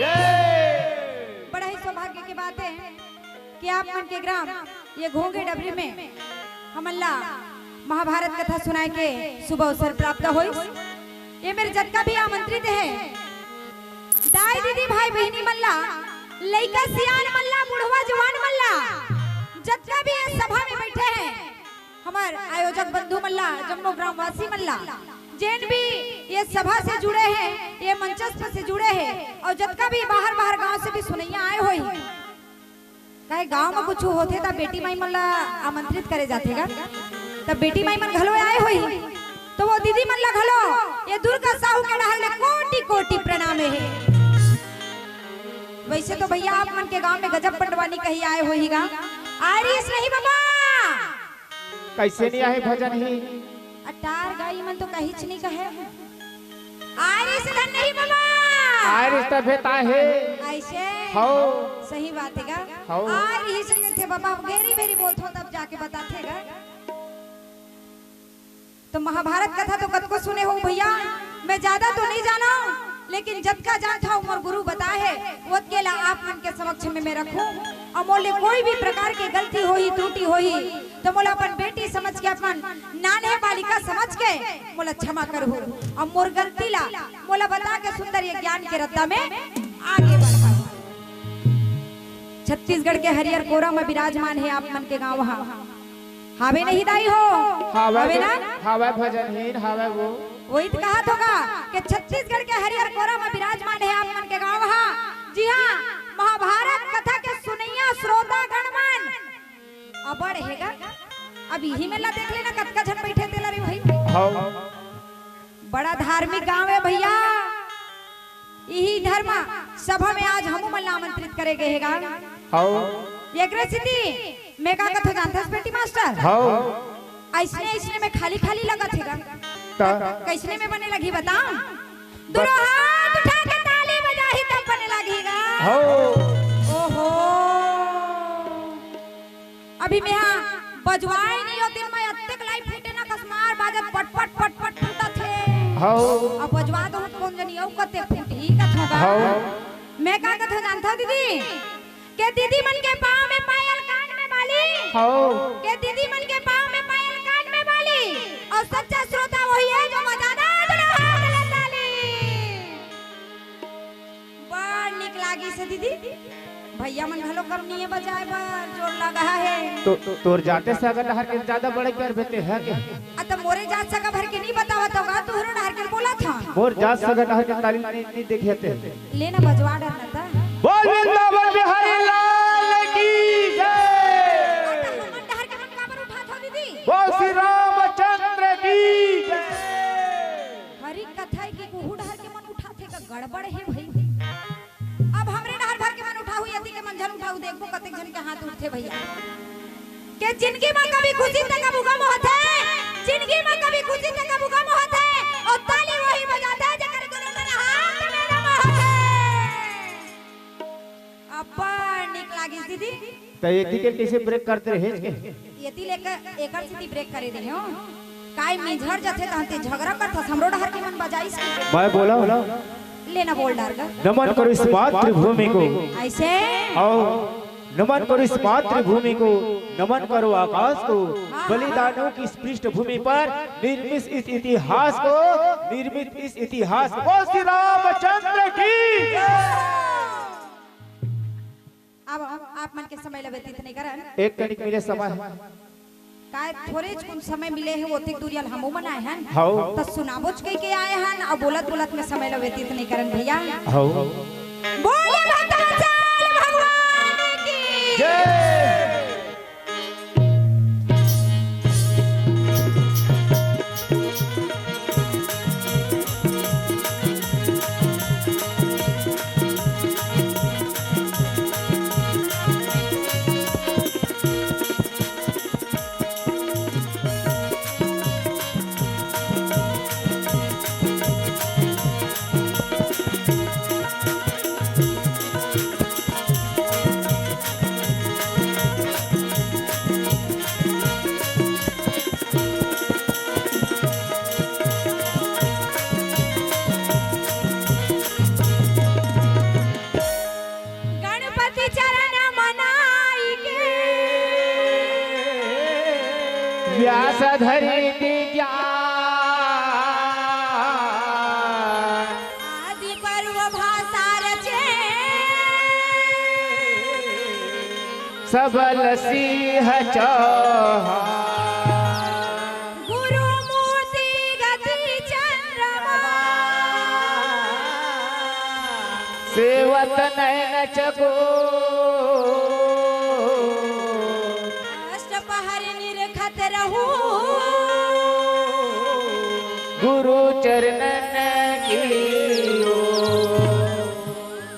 बड़ा ही सौभाग्य की बात है कि आप मन के ग्राम ये घोंगे डबरी में हम अल्लाह महाभारत कथा सुनाए के शुभ अवसर प्राप्त हो। ये मेरे जत्का भी आमंत्रित है। दाई दीदी भाई बहनी मल्ला लइका सियान मल्ला बुढ़वा जवान मल्ला जत्का भी इस सभा में बैठे हैं। हमारे आयोजक बंधु मल्ला जम्मू ग्राम वासी मल्ला जैन भी ये सभा से जुड़े हैं, ये मंचस्थ से जुड़े हैं और जत्का भी बाहर बाहर गांव से भी सुनैया आए हुए हैं। कहे गांव में कुछ होते तब बेटी माई मल्ला आमंत्रित करे जातेगा, तब बेटी माई मन घलो आए हुई तो वो दीदी मल्ला घलो ये दुर्गा साहू के डहर ले कोटि कोटि प्रणाम है। वैसे तो भैया आप मन के गांव में गजब पंडवानी कही आए होईगा। आरिस नहीं बाबा कैसे नहीं आए भजन ही अटार गाई मन तो कहीच नहीं कहे। आरिस धन नहीं बाबा आरिस तो भेता है ऐसे हो सही बात है गा। हो आरिस थे बाबा भेरी भेरी बोलते हो तब जाके बताते गा। तो महाभारत कथा तो कद को सुने हो भैया, मैं ज्यादा तो नहीं जाना लेकिन जब का जान था उमर गुरु बताए है वो केला आप मन के समक्ष में मैं रखूं और मोले कोई भी प्रकार की गलती होई त्रुटि होई तो मोला अपन बेटी समझ के अपन नाने बालिका समझ के मोला क्षमा करहु और मोर गलती ला मोला बता के सुंदर ये ज्ञान के रद्दा में आगे बढ़ा। छत्तीसगढ़ के हरियर कोरा में विराजमान है आप मन के गांव हावे नहीं दाई हो हावे ना हावे भजनहीन हावे वो वही तो कहा होगा कि छत्तीसगढ़ के हरियर कोरा में विराजमान है आप मन के गांव। जी हाँ, महाभारत कथा के सुनैया श्रोता गणमान अबड़ हैगा। अब यही मेला देख लेना कतका झन बैठे थे रे भाई। बड़ा धार्मिक गांव है भैया। यही धर्म सभा में आज हम मन आमंत्रित करे गए हैगा। एकरे सिद्धि मैं का कथा जानता बेटी मास्टर ऐसने ऐसने में खाली खाली लगा थेगा कैसने में बने लगी बताओ। दोनों हाथ उठा के ताली बजाही तब बने लगेगा। ओहो अभी मैं यहाँ बजवाए नहीं होती मैं अत्तेक लाई फूटे ना कसमार बाजत पट पट पट पट फूटा थे अब बजवा दो कौन जनी औ कते फूटी कत होगा। मैं का कथा जानता दीदी के दीदी मन के पाँव में पायल कान में बाली के दीदी मन के पाँव में पायल कान में बाली और सच्चा श्रोता वही है जो बजाना बड़ निक लागी से दीदी। भैया मन घलो कम नहीं है बजाए पर जोर लगा है तो तोर जाते से अगर डहर के ज्यादा बड़े कर देते हैं के अत मोरे जात सका भर के नहीं बतावत होगा तू हरो डहर के बोला था मोर जात सगा डहर के ताली नहीं देखेते लेना बजवा डरना था। बोल वृंदावन बिहारी लाल की जय। मन डहर के मन काबर उठा था दीदी बोल श्री रामचंद्र की जय। हरी कथा की कुहू डहर के मन उठा थे का गड़बड़ है भाई। अब हमरे डहर भर के मन उठाऊ यदि के मन झन उठाऊ देखबो कतेक जन के हाथ उठते भैया के जिंदगी में कभी खुशी तक गम होता है जिंदगी में कभी खुशी तक गम होता है और ताली वही बजाता है जकर गुरु मेरा हाथ में रमा होता है। अब्बा निक लागी दीदी तो एक टिकट कैसे ब्रेक करते रहे यति लेकर एकर सिटी ब्रेक करे दे हो काय मिझड़ जथे तहते झगड़ा करता हमरो डहर के मन बजाई से मैं बोला लेना बोल डार का नमन करो इस मातृभूमि को ऐसे और नमन करो इस मातृभूमि को नमन करो आकाश को बलिदानों की इस पृष्ठभूमि पर निर्मित इस इतिहास को श्री रामचंद्र की। अब आप मन के समय ले व्यतीत नहीं करन एक कनिक मिले समय है काय थोड़े कुछ समय मिले है ओतिक दूरियल हमू मन आए हन हाउ त सुनाबोच कई के आए हन अब बोलत बोलत में समय ले व्यतीत नहीं करन भैया। हाउ बोले भक्तवत्सल भगवान की जय। धरी ज्ञान आदि पर्व भाषा रचे सबल सिंह चौहान गुरु मूर्ति गति चंद्रमा सेवत नयन चको अष्टपहर निरखत रहूं गुरु चरणन की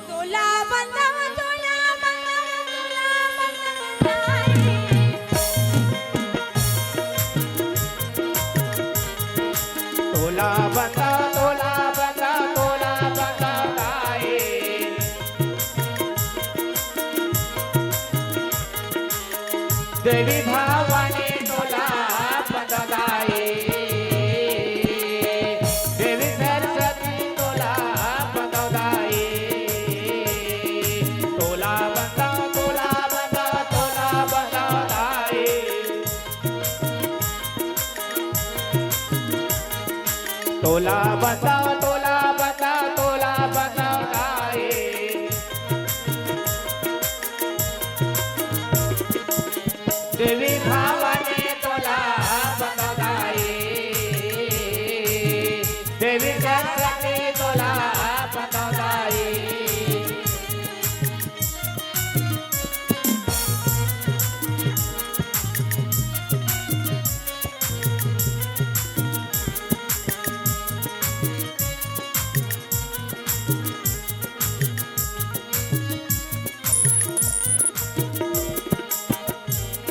तोला बंदम तोला तोला बंदा तोला बंदा तोला बंदा गाए देवी भावानी तोला बंदा गाए देवी सरस्वती तोला बंदा गाए तोला बंदा तोला बंदा तोला बंदा गाए तोला बंदा तोला बंदा तोला बंदा गाए देवी भावानी तोला बंदा गाए देवी सरस्वती तोला बंदा गाए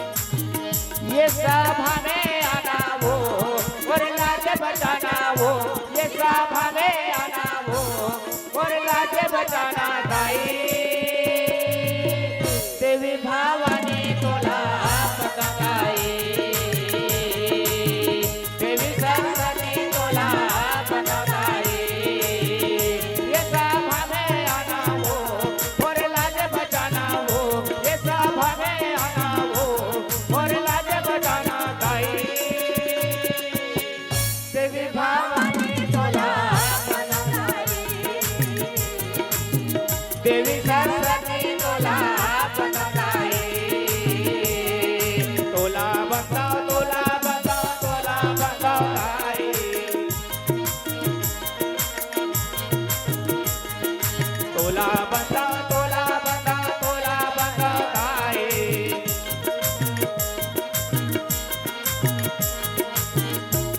ये सभा में आना वो और लाज बचाना वो ये सभा में आना वो और लाज बचाना गाई देवी भावानी तोला बंदा गाई देवी सरस्वती तोला बंदा गाई ये सभा में आना वो और लाज बचाना वो ये सभा में आना वो और लाज बचाना गाई देवी भावानी तोला बंदा गाई देवी सरस्वती तोला बंदा गाई तोला बंदा तोला बंदा तोला बंदा गाई तोला बंदा तोला बंदा तोला बंदा गाई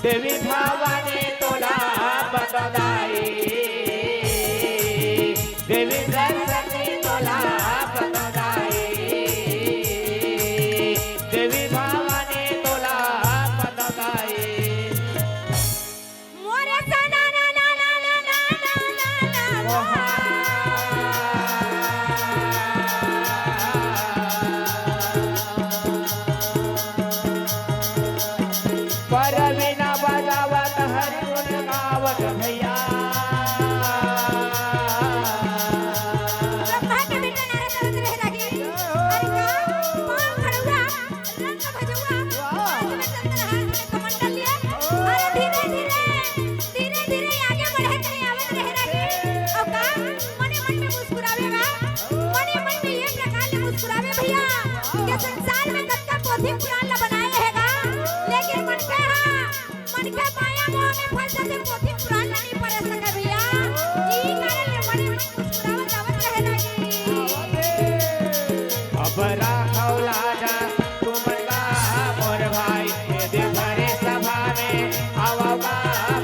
देवी भावानी तोला बंदा गाई देवी सरस्वती तोला बंदा गाई देवी भावानी तोला बंदा गाई मोरे सना ना ना ना ना ना ना ना पर बिना बजावत हरि गुण गावत भैया ब्रह्मा के बेटा नारे तरत रहे लगी अरे का पांव खड़ुआ रंग भजुआ हाथ में चंद्र हाथ में कमंडल लिए अरे धीरे धीरे धीरे धीरे आगे बढ़े कहीं आवत रहे लगी अब का मने मन में मुस्कुरावेगा मने मन में ये प्रकार से मुस्कुरावे भैया कि संसार में कब का पोथी पुराण ला बनाए रहेगा लेकिन मन के पाया मोह में फंस जाते पोथी पुराण ला नहीं पढ़ सके भैया ई कारण ले मने मन मुस्कुरावत आवत रहे लगी अब राखौ लाजा तुमका मोर भाई ये दिन भरे सभा में आवगा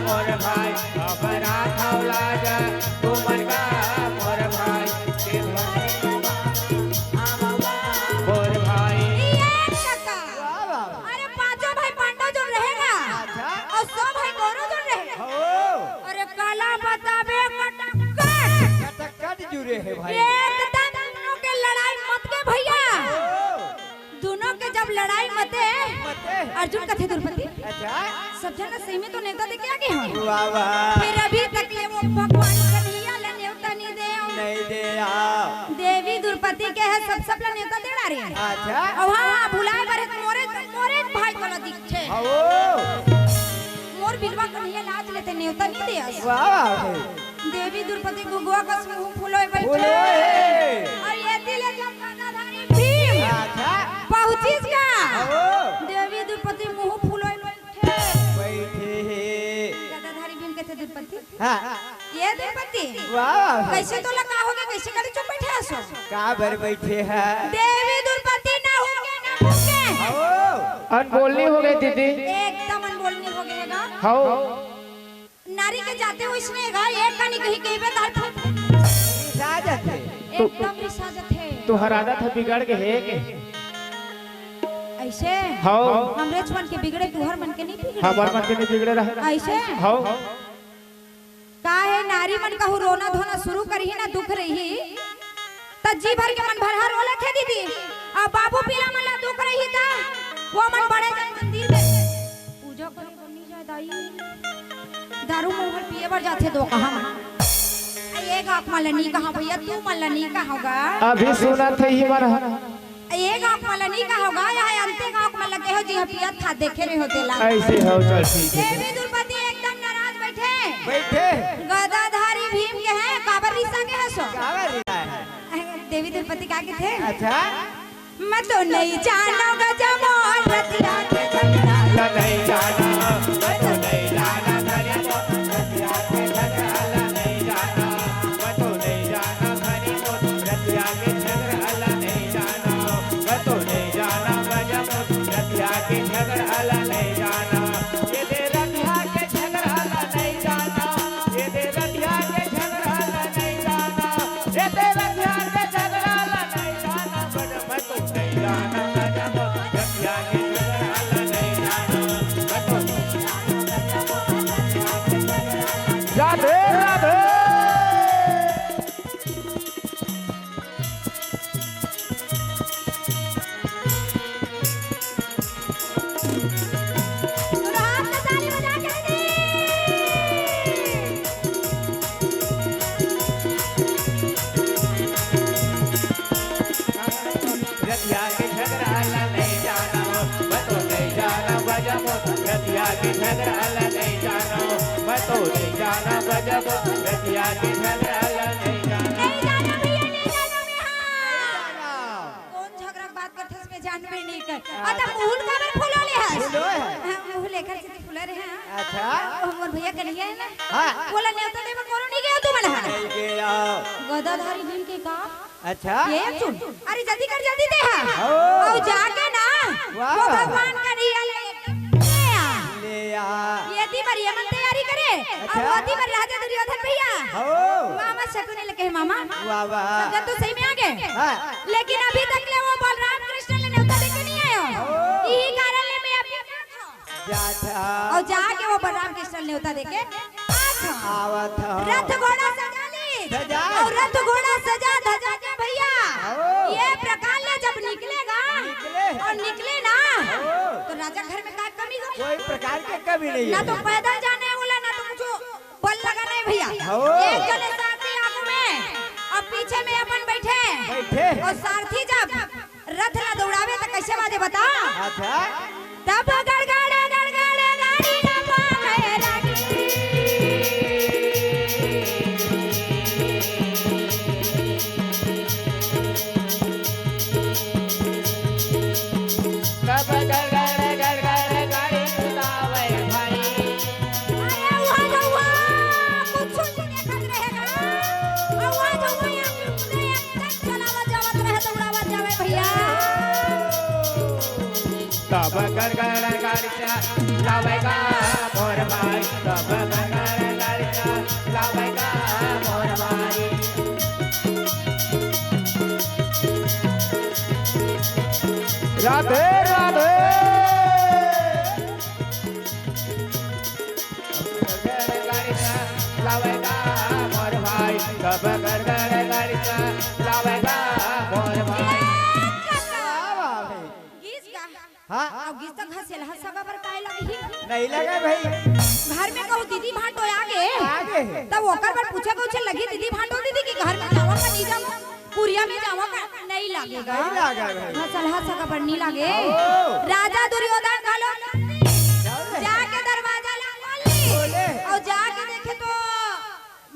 मोर भाई अब राखौ लाजा तुमका मोर भाई ये भरे सभा में आवगा मोर भाई ये काका अरे पांचों भाई पांडव जो रहेगा और 100 भाई गौरव जो रहेगा अरे काला बताबे कटक जुड़े है भाई एकदम दोनों के लड़ाई मत के भैया दोनों के जब लड़ाई मते अर्जुन कथे द्रौपदी अच्छा सब जना सही में तो नेता दे के आगे हैं वाह वाह फिर अभी तक ये वो भगवान कन्हैया ले नेवता नहीं दे नहीं दे देवी द्रौपदी के है सब ला नेवता दे रही है अच्छा अब हाँ भुलाए बारे मोरे मोरे भाई को दिखे आओ मोर बिलवा कन्हैया नाच लेते नेवता नहीं दे आस वाह देवी द्रौपदी गुगुआ का मुंह फुलोय बैठे बोलो और ये दिले जब गदाधारी भीम अच्छा पहुंचीस का आओ देवी द्रौपदी मुंह फुलोय बैठे बैठे हैं गदाधारी भीम कहते द्रौपदी हाँ ये द्रौपदी वाह कैसे तो लगा होगे कैसे करे चुप बैठे आसो का भर बैठे हैं देवी द्रौपदी ना होगे ना होगे आओ अनबोलनी हो गई दीदी। एकदम अनबोलनी हो गएगा हाउ नारी के जाते हुए इसने एक कनी कहीं कहीं पे तार साजत है एकदम रिसाजत है तुहर आदत है बिगड़ के है के ऐसे हाउ हमरे मन के बिगड़े तुहर मन के नहीं बिगड़े हमार मन के नहीं बिगड़े रहे ऐसे हाउ का है नारी मन कहू रोना धोना शुरू करही ना दुख रही त जी भर के मन भर रोले थे दीदी अब बाबू पीला मन ला दुख रही था वो मन बड़े जन मंदिर में पूजा करे बनी जाए दाई दारू मोहर पिए बर जाते दो कहां एक आंख मलनी कहां भैया तू मलनी कहां होगा अभी सुना थे ही मर एक आंख मलनी कहां होगा या अंते आंख मल लगे हो जी पिया था देखे रहे होते ला ऐसे हो चल ठीक है देवी द्रौपदी एकदम नाराज बैठे बैठे गदाधारी भीम के हैं काबर रिसा के है सो का भर रहा है देवी द्रौपदी का के थे अच्छा मैं तो नहीं जानो गजमोल रतिया के झगड़ा नहीं जाना मैं तो नहीं जाना घरे को रतिया के झगड़ा नहीं जाना मैं तो नहीं जाना घरे को रतिया के झगड़ा नहीं जाना मैं तो नहीं जाना गजब रतिया के झगड़ा नहीं जाना ये दे रतिया के झगड़ा नहीं जाना ये दे रतिया के झगड़ा नहीं जाना ये दे रतिया के झगड़ा नहीं जाना गजब मैं तो नहीं जाना गजब रतिया के झगड़ा नहीं जाना मैं तो राधे राधे रात में ताली बजा के दे रतिया के झगड़ा नहीं जाना मैं तो नहीं जाना गजब रतिया के झगड़ा नहीं जाना मैं तो नहीं जाना गजब रतिया के झगड़ा नहीं जाना नहीं जाना भैया नहीं जाना मैं हां कौन झगड़ा की बात करथस में जानबे नहीं कर अत मुहुल का बर फूलो ले है फूलो है। मुहुल लेकर से फूला रे हां अच्छा मोर भैया कन्हैया है ना हाँ। बोला नेवता देव कोनो नहीं गया तू मन हां नहीं गया गदाधारी भीम के का अच्छा ये सुन अरे जल्दी कर जल्दी दे ओ। और जाके ना वाह। वो भगवान का रिया ले ले आ ये दी मरिया मन तैयारी करे अच्छा। और वो दी मर राजा दुर्योधन भैया हो मामा शकुने लगे मामा वाह वाह सब तो सही में आ गए हाँ। लेकिन अभी तक ले वो बलराम कृष्ण ने न्योता देके नहीं आयो ओ। यही कारण ले मैं अभी जा था और जाके वो बलराम कृष्ण ने न्योता देके आ आवत हो रथ घोड़ा सजा ली सजा। और रथ घोड़ा सजा धजा के भैया ओ। ये प्रकार ले जब निकलेगा निकले। और निकले ना ओ। तो राजा घर में का कमी हो कोई प्रकार के कभी नहीं ना है तो पैदल जाने वाला ना तो कुछ बल लगाना है भैया ओ। एक जने सारथी आगू में और पीछे में अपन बैठे बैठे और सारथी जब रथ ला दौड़ावे तो कैसे बाजे बता अच्छा तब गड़गड़े गाड़ी ना पावे रागी कब गड़ गाड़ी चलावे भाई अरे वहाँ जो वहाँ कुछ नहीं देखत रहेगा और वहाँ जो वहाँ एक तक चलावा जावत रहे दौड़ावा जावे भैया तब गड़ गाड़ी चलावेगा मोर भाई तब गड़ गाड़ी चलावेगा मोर भाई राधे राधे गाड़ी चलावेगा मोर भाई तब गड़ गाड़ी चलावेगा मोर भाई गीस का हाँ अब गीस तक हंसेल हंसगा पर काहे लगी नहीं लगा भाई घर में कहू दीदी भांटो आगे आगे तब ओकर पर पूछे लगी दीदी भांटो दीदी की घर में जावा का नहीं जावा कुरिया में जावा का नहीं नहीं लागेगा। नहीं लागा भाई। हसलहा सका पर नहीं लागे। ओ। राजा दुर्योधन घालो जाके दरवाजा ला खोली और जाके देखे तो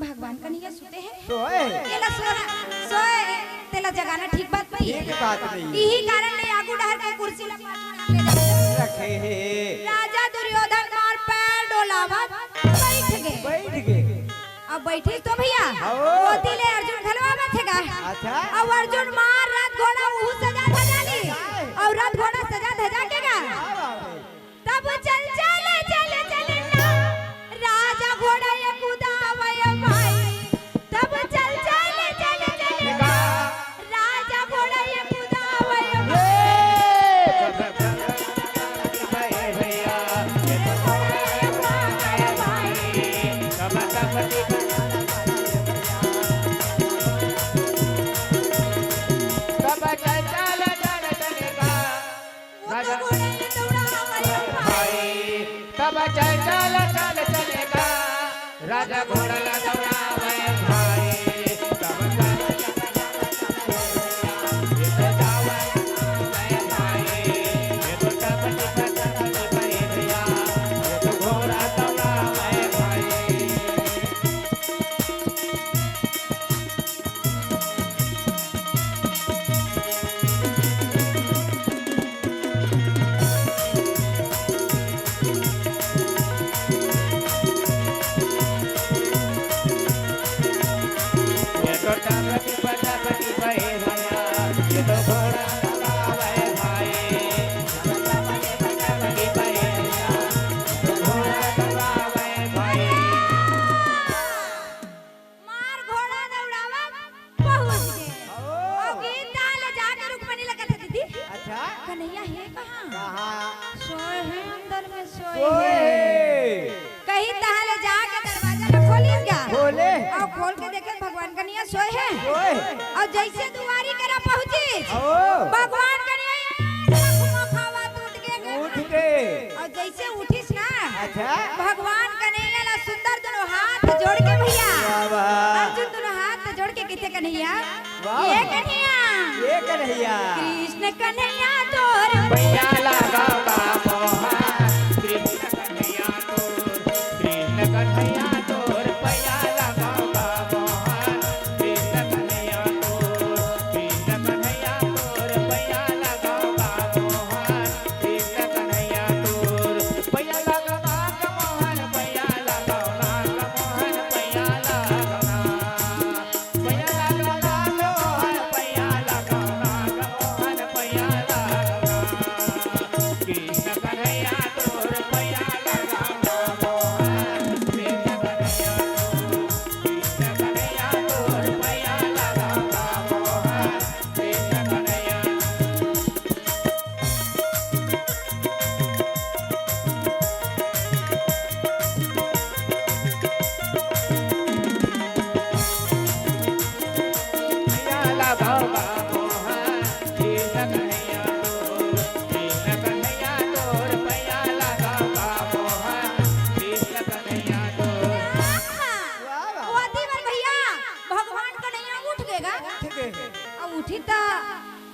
भगवान कन्हैया सुते हैं। सोए केला सोए तेला जगाना ठीक बात नहीं ठीक बात नहीं। यही कारण ले आगू डहर के कुर्सी ला पाछू ले जाते। रखे है राजा दुर्योधन मार पैर डोलावा बैठ गए। अब बैठी तो भैया मोती ले अर्जुन खलवा में थेगा। अच्छा अब अर्जुन मार रथ घोड़ा वो सजा धजा ली और रथ घोड़ा सजा धजा के गा तब चल चले चले चले ना राजा घोड़ा ये कुदावय भाई तब चल चले चले चले ना राजा घोड़ा ये कुदावय राजा घोड़ा ला दौड़ावे भाई तब ये तो जावे भाई ये तो टपटी भैया ये तो घोड़ा दौड़ावे भाई ये तो टपटी भैया ये तो घोड़ा दौड़ावे भाई टपटी भैया ये तो घोड़ा दौड़ावे भाई मार घोड़ा दौड़ावा पहुंच गए और गीत डाल जाके रुकमणी लगा था दीदी। अच्छा कन्हैया है कहां? कहाँ सोए हैं अंदर में सोए सोए हैं। कहीं तहले जाके दरवाजा न खोलिस क्या खोले और खोल के देखे भगवान कन्हैया सोए हैं सोए और जैसे दुआरी करा पहुंची ओ भगवान कन्हैया खावा टूट गए उठ गए और जैसे उठिस ना अच्छा भगवान कन्हैया ला सुंदर दोनों हाथ जोड़ के भैया वाह अर्जुन दोनों हाथ जोड़ के कहते कन्हैया वाह। ये कन्हैया ये कन्हैया कृष्ण कन्हैया तोर भैया लगा मोहा कृष्ण कन्हैया तोर भैया लगा मोहा कृष्ण कन्हैया तोर भैया लगा मोहा कृष्ण कन्हैया तोर भैया लगा मोहन भैया लगा मोहन भैया लगा मोहन भैया लगा मोहन भैया लगा कृष्ण कन्हैया तोर भैया लगा मोहन कृष्ण कन्हैया तोर भैया लगा मोहन कृष्ण कन्हैया भैया लगा मोहन कृष्ण कन्हैया तोर भैया लगा मोहन कृष्ण कन्हैया तोर ओती में भैया भगवान कन्हैया उठ गएगा उठ गए अब उठी ता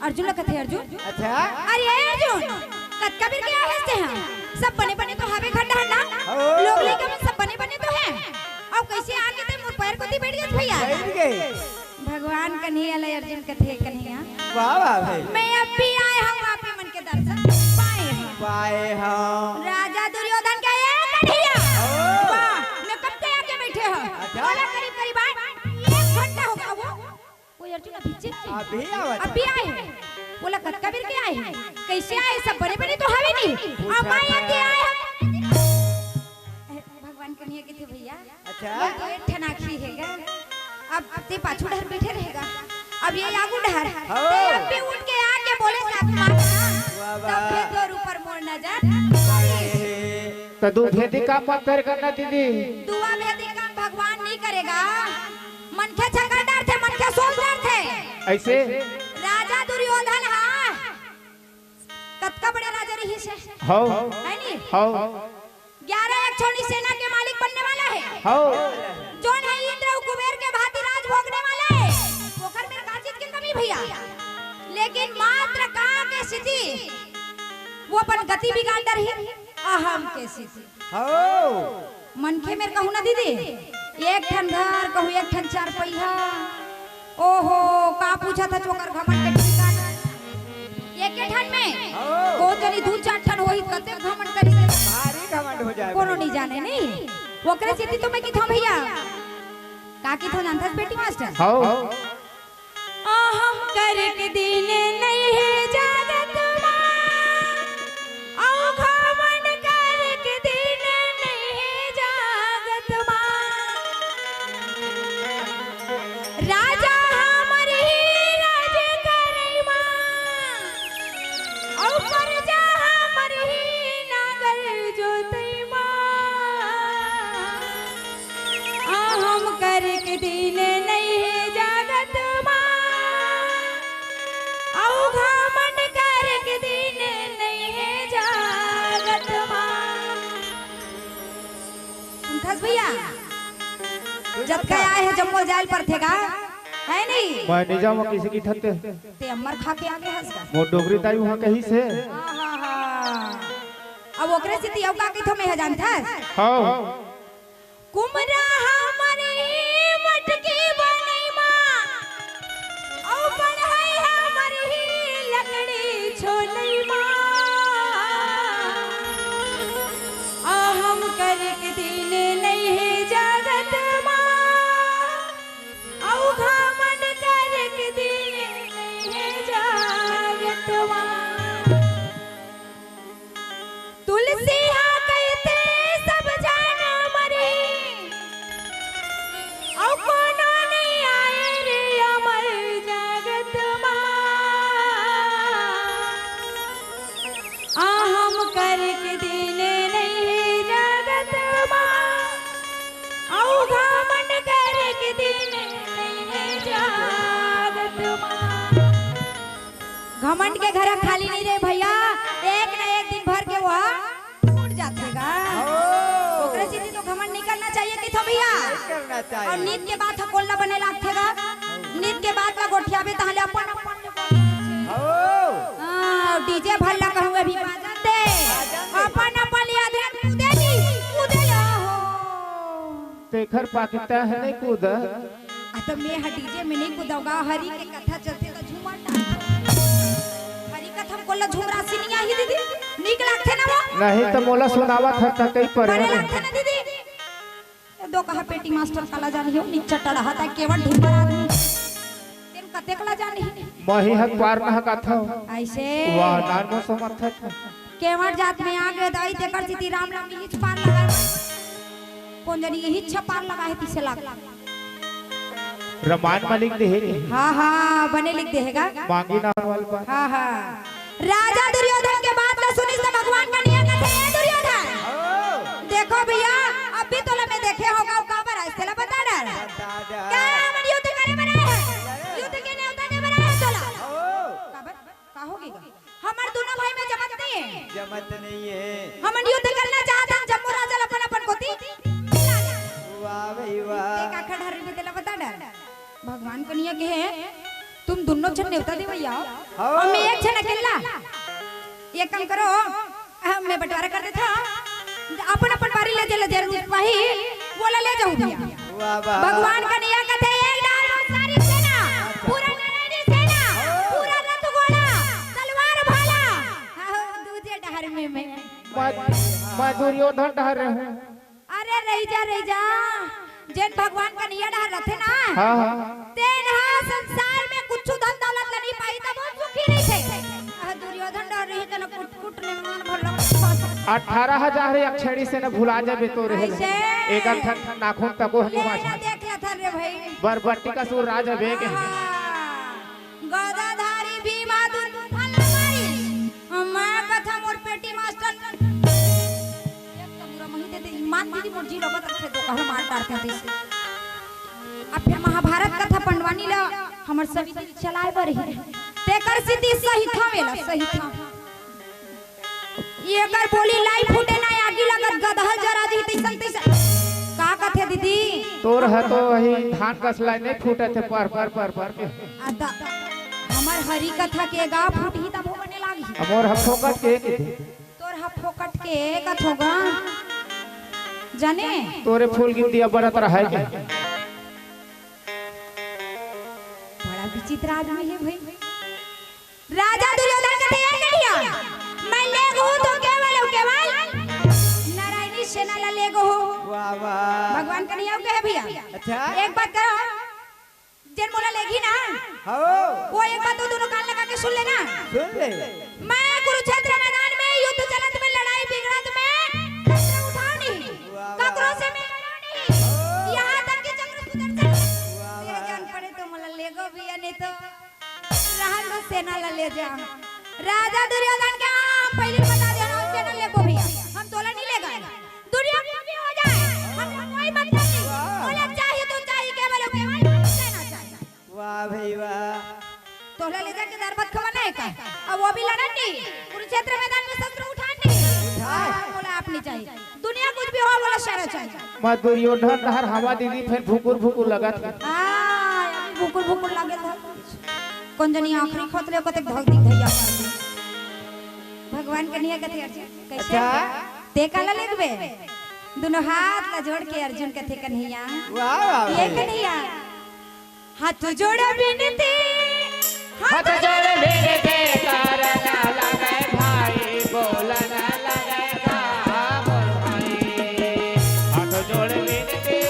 अर्जुन ला कथे अर्जुन अच्छा अरे अर्जुन कत कबीर के आवाज हैं सब बने बने तो हवे खड्डा हल्ला ओ। लोग लेके सब बने बने तो हैं अब कैसे आके ते मुर पैर कोती बैठ गए भैया बैठ गए भगवान कन्हैया ला अर्जुन कथे कन्हैया वाह वाह भाई मैं अब भी आए हूँ आपके मन के दर्शन पाए हैं। पाए हम राजा दुर्योधन का ये कन्हैया ओ। वाह मैं कब से आके बैठे हो अच्छा। बोला करीब करीब 1 घंटा होगा वो अर्जुन अभी चेक अभी आवत अभी आए हैं बोला कत कबीर के आए हैं कैसे आए सब बड़े बड़े तो हवे नहीं अब मैं आके आए हैं भगवान कन्हैया के थे भैया अच्छा तो एक ठनाखी हैगा अब ते पाछू डहर बैठे रहेगा अब ये आगू डहर हो। ते अब भी उठ के आके बोले साथ मार वाह तब वाह फिर दो ऊपर मोड़ नजर तो दूध खेती का मत कर करना दीदी दुआ भेदी काम भगवान नहीं करेगा मन के छकड़दार थे मन के सोलदार थे ऐसे राजा दुर्योधन हाँ कतका बड़े राजा रही से हो है नी हो 11 एक छोटी सेना के मालिक बनने वाला है हो जोन है इंद्र और कुबेर के भांति राज भोगने वाला है पोखर में का चीज की कमी भैया वो अपन गति बिगाड़ रही अहम के स्थिति हो मनखे में कहूँ ना दीदी एक ठन घर कहूँ एक ठन चार पहिया ओहो का पूछा था चोकर घमंड के ठिकाना एक ठन में को जनी दू चार ठन होई कते घमंड करी के भारी घमंड हो जाए कोनो नहीं जाने नहीं ओकरे स्थिति तो मैं की था भैया का की था जानता बेटी मास्टर हो हम करके दिन नहीं है जागत मां औ घमंड करके दिन नहीं है जागत मां राजा हमर ही राज करे मां औ प्रजा हमर ही नागर जोतई मां हम करके दिन नहीं है जागत मां औ घमंड करके दिन नहीं है जागत मां पंकज भैया जब का आए है जम्मू जाल पर थेगा है नहीं मैं नहीं जाऊँ किसी की ठत्ते ते अमर खा के आगे हंस का वो डोगरी ताई वहाँ कहीं से अब ओकरे स्थिति अब का किथो में है जानता हो कुमरा हमरे मटकी बनई मां औ बढ़ई हमरे लकड़ी छोलई मां आ हम करके दिन नहीं है जागत मां औ घमंड करके दिन नहीं है जागत मां तुलसी हा कहते सब जाना मरे औ कोनो नहीं आए रे अमर जगत मां आ हम करके दिन नहीं है जगत मां औ घमंड करके दिन नहीं है जगत मां घमंड के घर खाली नहीं रे भैया एक न एक दिन भर के वो टूट जातेगा ओकरे स्थिति तो घमंड नहीं करना चाहिए कि तो भैया करना और चाहिए नींद के बाद कोल्ला बने लागतेगा नींद के बाद का गोठियाबे तहले अपन अपन हो हां डीजे भल्ला कहूंगे भी बाजन दे अपन अपन याद है कूदे नहीं कूदे लो तेखर पाकिस्तान है नहीं कूद आ तो मैं डीजे में नहीं कूदूंगा हरी के कथा चलते तो झूमर हरी कथा कोल्ला झूमरा सिनिया ही दीदी नीक लागथे ना वो नहीं तो मोला सुनावा था कई पर बड़े लागथे ना दीदी ये दो कहा पेटी मास्टर काला जानी हो नीचे टड़ा था केवल ढूंढर आदमी तेन कते कला जानी मही हक पार न हका था ऐसे वाह नान मो समर्थक केवट जात में आगे दाई तेकर सीती राम राम हिच पार लगा कौन जानी हिच पार लगा है तीसे लाग रमान मलिक दे हां हां बने लिख देगा मांगी नाम वाल पर हां हां राजा दुर्योधन के बात ना सुनिस तो भगवान का नियम है दुर्योधन देखो भैया अब भी तोला में देखे होगा का पर ऐसे ला बता डर क्या मन युद्ध करे बनाए है युद्ध के नेवता ने बनाया तोला का होगी हमार दोनों भाई में जमत नहीं है जमत नहीं है हम युद्ध करना चाहते हैं जम्मू राजा अपन अपन कोती वाह भाई वाह का खड़हर में तेला बता डर भगवान को नियम है तुम दोनों जन नेवता दे भैया और मैं एक जन अकेला ये काम करो मैं बंटवारा कर देता अपन अपन बारी ले ले जरूर वही बोला ले जाऊं भैया वाह वाह भगवान का नियम कहते हैं एक डाल और सारी सेना पूरा नारायणी सेना पूरा रथ घोड़ा तलवार भाला दूसरे डहर में मैं दुर्योधन डर रहे हूं अरे रह जा जेन भगवान का नियम डहर रहते ना हां हां तेन हा संसार में कुछ धन दौलत नहीं पाई तब वो सुखी नहीं थे दुर्योधन डर रही तना कुट कुट ने मान भर लग 18,000 अक्षरी से न भुला जाबे तो रहे ऐसे? एक अक्षर नाखून तको हको ले भाषा ना देख ला था रे भाई बरबट्टी का सूर राज बेग गदाधारी भीमा दुर्योधन मारी हमार कथा मोर पेटी मास्टर एक तो बुरा मही दे ईमान दीदी मोर जी लगत अच्छे तो कह मार काटते थे अब फिर महाभारत कथा पंडवानी ला हमर सभी चलाए बर ही तेकर सिद्धि सही थावेला सही था ये कर बोली लाई फूटे ना आगी लगत गदहल जरा दी तैसन तैसन का कथे दीदी तोर है तो वही धान कसलाई नहीं फूटे थे पर के आता हमर हरी कथा के गा फूटी तब बने लाग मांगी मोर हम फोकट के दे तोर फोकट के कथ होगा जाने तोरे फूल गिन दिया बड़ा तरह है क्या बड़ा विचित्र आदमी है भाई राजा दुर्योधन कहते हैं कहिया मैं ले गो तो केवल नारायणी सेना ला ले गो वाह वाह भगवान कन्हैया कहे भैया अच्छा एक बात करो जन मोला लेगी ना हो वो एक बात तो दोनों कान लगा के सुन लेना सुन ले मैं कुरुक्षेत्र मैदान में युद्ध चलत में लड़ाई बिगड़त में शस्त्र उठाओ नहीं ककरो से मैं लड़ो नहीं यहां तक कि चक्र सुदर्शन मेरे जान पड़े तो मोला ले गो भैया नहीं तो रहन दो सेना ला ले जा राजा दुर्योधन के पहले बता देना सेना ले गो भैया हम तोला नहीं ले गए दुनिया में भी हो जाए हम कोई मतलब नहीं बोले चाहिए तो चाहिए केवल सेना चाहिए वाह भाई वाह तोला ले जाके दरबार खबर नहीं का अब वो भी लड़न नहीं कुरुक्षेत्र मैदान में शस्त्र उठान नहीं बोला आप नहीं चाहिए दुनिया कुछ भी हो बोला शहर चाहिए मैं दुर्योधन नहर हवा दीदी फिर भुकुर भुकुर लगा था अभी भुकुर भुकुर लागे था कौन जनी आखिरी खोतले को तक धक दी भैया भगवान कन्हैया कथे अर्जुन कैसे ते काला लेगबे दोनों हाथ ला जोड़ के अर्जुन कथे कन्हैया वाह वाह ये कन्हैया हाथ जोड़ बिनती हाथ जोड़ बिनती करना लगे भाई बोलना लगेगा मोर भाई हाथ जोड़ बिनती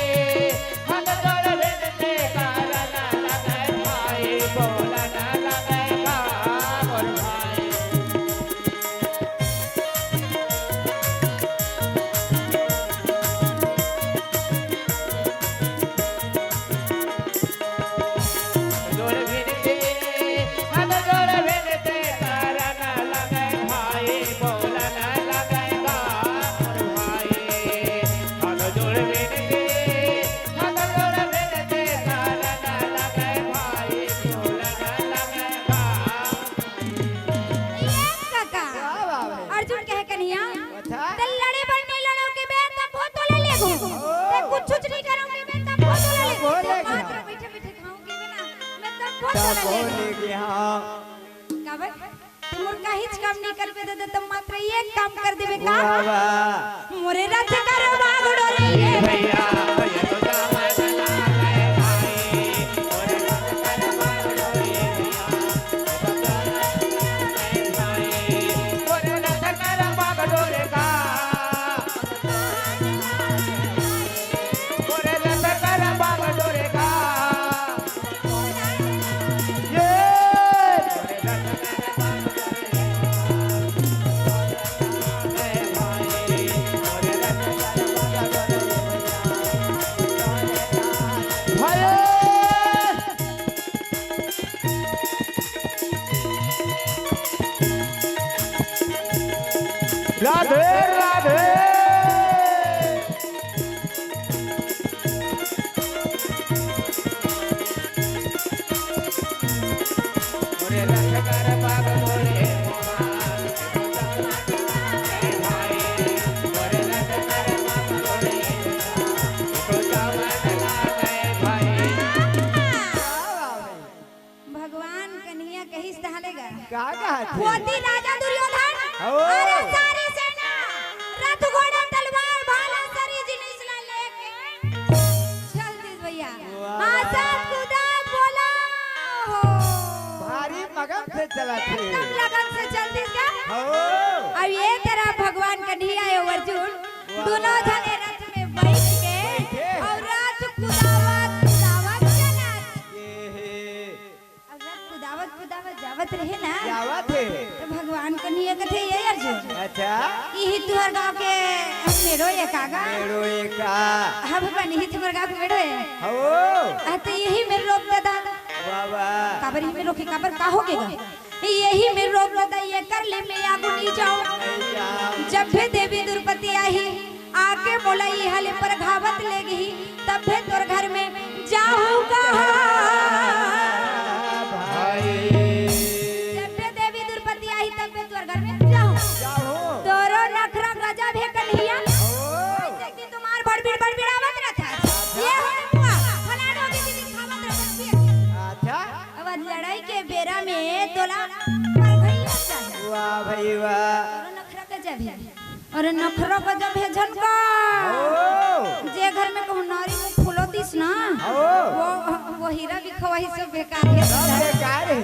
करना लगे भाई बोलना लगेगा मोर भाई जोड़ बिनती हाथ जोड़ बिनती करना लगे भाई बोलना लगेगा मोर भाई हाथ जोड़ बिनती करना लगे भाई बोलना लगेगा ये काका अर्जुन कहे कन्हैया ते लड़े बढ़ने लड़ो के बे तब बहुत तोला लेगो ते कुछ नहीं करोगे बे तब बहुत तोला लेगो मात्र बैठे बैठे खाओगे बिना मैं तब बहुत तोला लेगो काबर तुम मुर्गा हिच काम नहीं कर पे दे तुम मात्र ये काम कर देबे का मोरे रथ कर बागड़ो रे ये भैया ये तो जामन लागे भाई और रथ कर बागड़ो रे भाई और रथ कर बागड़ो रे का और रथ कर बागड़ो रे का ये और रथ कर बागड़ो रे भाई और रथ कर बागड़ो रे भाई राधे राधे मोरे रथ कर बागड़ो रे भाई मोरे रथ कर बागड़ो रे तो जामन लागे भाई भगवान कन्हैया कहीं से ढालेगा का कहत होती राजा दुर्योधन हो। अरे सारी सेना रथ घोड़ा तलवार भाला सारी जिनिस ला लेके चल दी भैया वाह। आजाद खुदा बोला हो भारी मगन से चला थे एकदम लगन से चल दी क्या हो अब ये तेरा भगवान कन्हैया और अर्जुन दोनों जने रथ में बैठ के और रथ कुदावत कुदावत चला अब रथ कुदावत कुदावत जावत रहे ना जावा थे तो भगवान कन्हैया कथे ये अर्जुन अच्छा यही तुहर गांव के मेरो ये कागा मेरो एका हाँ भगवान यही तुम्हारे गांव के मेरो है हो तो यही मेरे रोक दादा बाबा काबर ही में रोके काबर का हो गएगा यही मेरे रोक दादा ये कर ले मैं आगू नहीं जाऊं जब भी देवी द्रौपदी आई आके बोला ये हले पर घावत लेगी तब भी तोर घर में जाऊंगा भाई जब भी देवी द्रौपदी आई तब भी तोर घर में जाऊं जाओ तोरो नखरा गजब है कन्हैया ऐसे कि तुम्हार बड़बिड़ावत रहता ये हो बुआ फलानो की दीदी खावत रहती है अच्छा अब लड़ाई के बेरा में तोला पर भैया चाहिए वाह वाह भाई वाह। और नखरा के जब है और नखरा का जब है झटका जे घर में कहूं नारी में फूलो दिस ना वो हीरा भी खवाही सब बेकार है। सब बेकार है।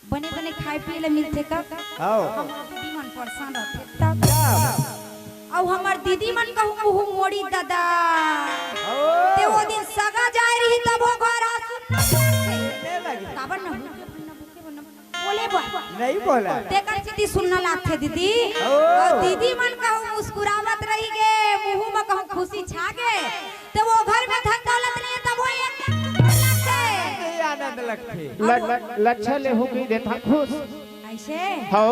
बने बने खाए पिए ले मिलते कब हम दीदी मन परेशान रहते तब और हमार दीदी मन कहूं मुंह मोड़ी दादा ते वो दिन सगा जाए रही तब वो घर काबर न बोले नहीं बोला तेकर दीदी सुनना लागथे दीदी और दीदी मन कहूं मुस्कुरावत रही गे मुंह में कहूं खुशी छा गे तो वो घर में धन दौलत नहीं तब वो एक आनंद लगते लच्छा ले होगी देता खुश ऐसे हो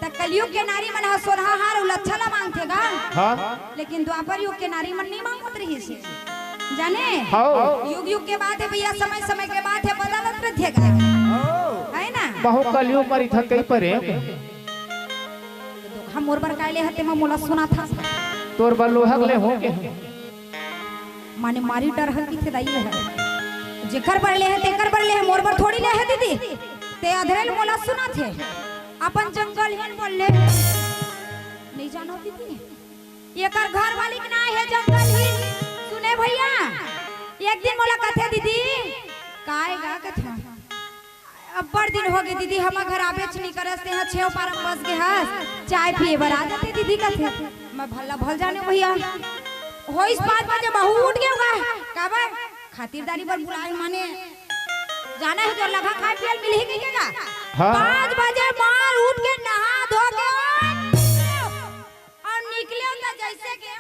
त कलयुग के नारी मन ह सोरहा हार और लच्छा ला मांगथे गा हां लेकिन द्वापर युग के नारी मन नहीं मांगत रही से जाने हो युग युग के बात है भैया समय समय के बात है बदलत रहेगा है ना बहु कलयुग मरी था कई परे हम मोर बर काले हते में मोला सुना था तोर बलोहक ले होगे माने मारी डर हल की थे दाई है जेकर बर ले है तेकर बर ले है मोर बर थोड़ी ले है दीदी ते अधरेल मोला सुना थे अपन जंगल हिन बोल ले नहीं जानो दीदी एकर घर वाली के ना है जंगल हिन सुने भैया एक दिन मोला कथे दीदी काय गा कथा अब बड़ दिन हो गए दीदी हम घर आवे नहीं करते हैं छेव पारम बस के हाथ चाय पिए बर आ जाते दीदी कथे मैं भल्ला भल जाने भैया हो इस 5 बजे बहू उठ गए होगा काबर खातिरदारी पर बुलाए माने जाना है जो लगा खाए पिए मिल ही गएगा 5 बजे मार उठ के नहा धो के और निकले होगा जैसे के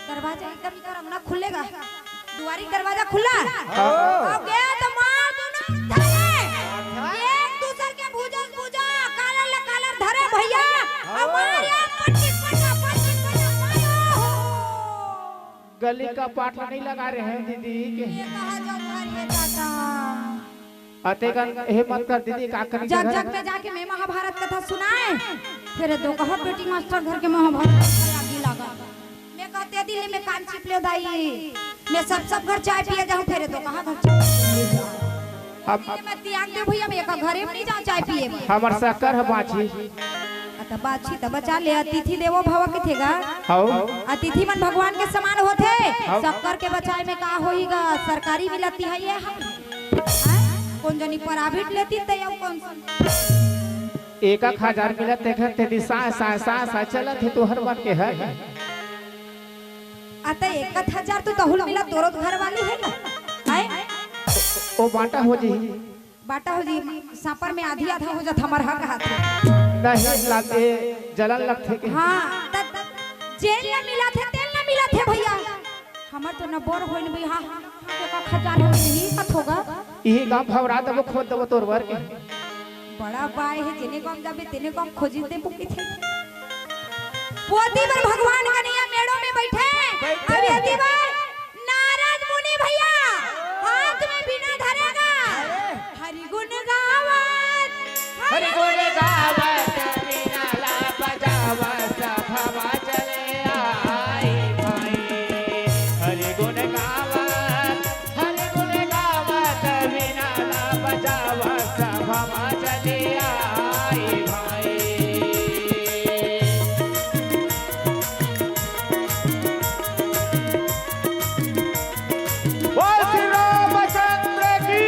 दरवाजा एकदम गरम ना खुलेगा दुआरी दरवाजा खुला अब गया तो मार दोनों धरे एक दूसरे के भुजा कालर धरे भैया हमारे पट्टी गली का पाठ नहीं लगा रहे हैं दीदी के अतेगन हे मत कर दीदी का करी जग जग में जाके मैं महाभारत कथा सुनाए फिर दो कहा बेटी मास्टर घर के महाभारत आगे लगा मैं कहते दिल्ली में कान चिप ले दाई मैं सब घर चाय पिए जाऊं फिर दो कहा घर अब मैं त्याग दे भैया मैं का घरे में नहीं जाऊं चाय पिए हमर शक्कर है बाछी त बाछी त बचा ले अतिथि देवो भव के थेगा हो अतिथि मन भगवान के समान होथे शक्कर के बचाए में का होईगा सरकारी मिलती है ये कौन जनी प्राइवेट लेती त या कौन एक 1000 मिलत देखत ते सा चलत है तो हर बात के है आता 1000 तो तहुल मिला तोरो घर वाली है ना है ओ बांटा हो जी बाटा हो जी सापर में आधी आधा हो जात हमर हक हाथ नहीं लागे जलन लगथे के हां जेल न मिला थे तेल न मिला थे भैया हमर तो न बोर होइन भई हां का खजार है यही कथ होगा यही गांव भवरा दब खोद दब तोर वर के बड़ा बाय है जेने कम जाबे तेने कम खोजिते पुकी थे पोती पर भगवान कन्हैया मेड़ों में बैठे अब यदि बार नारद मुनि भैया हाथ में बिना धरेगा हरि गुण गावत हरि गुण गावत बिना ला बजावत सभा चले आई भाई हरि गुण गावत बिना ला बजावत सभा चले आई भाई बोल श्री रामचंद्र की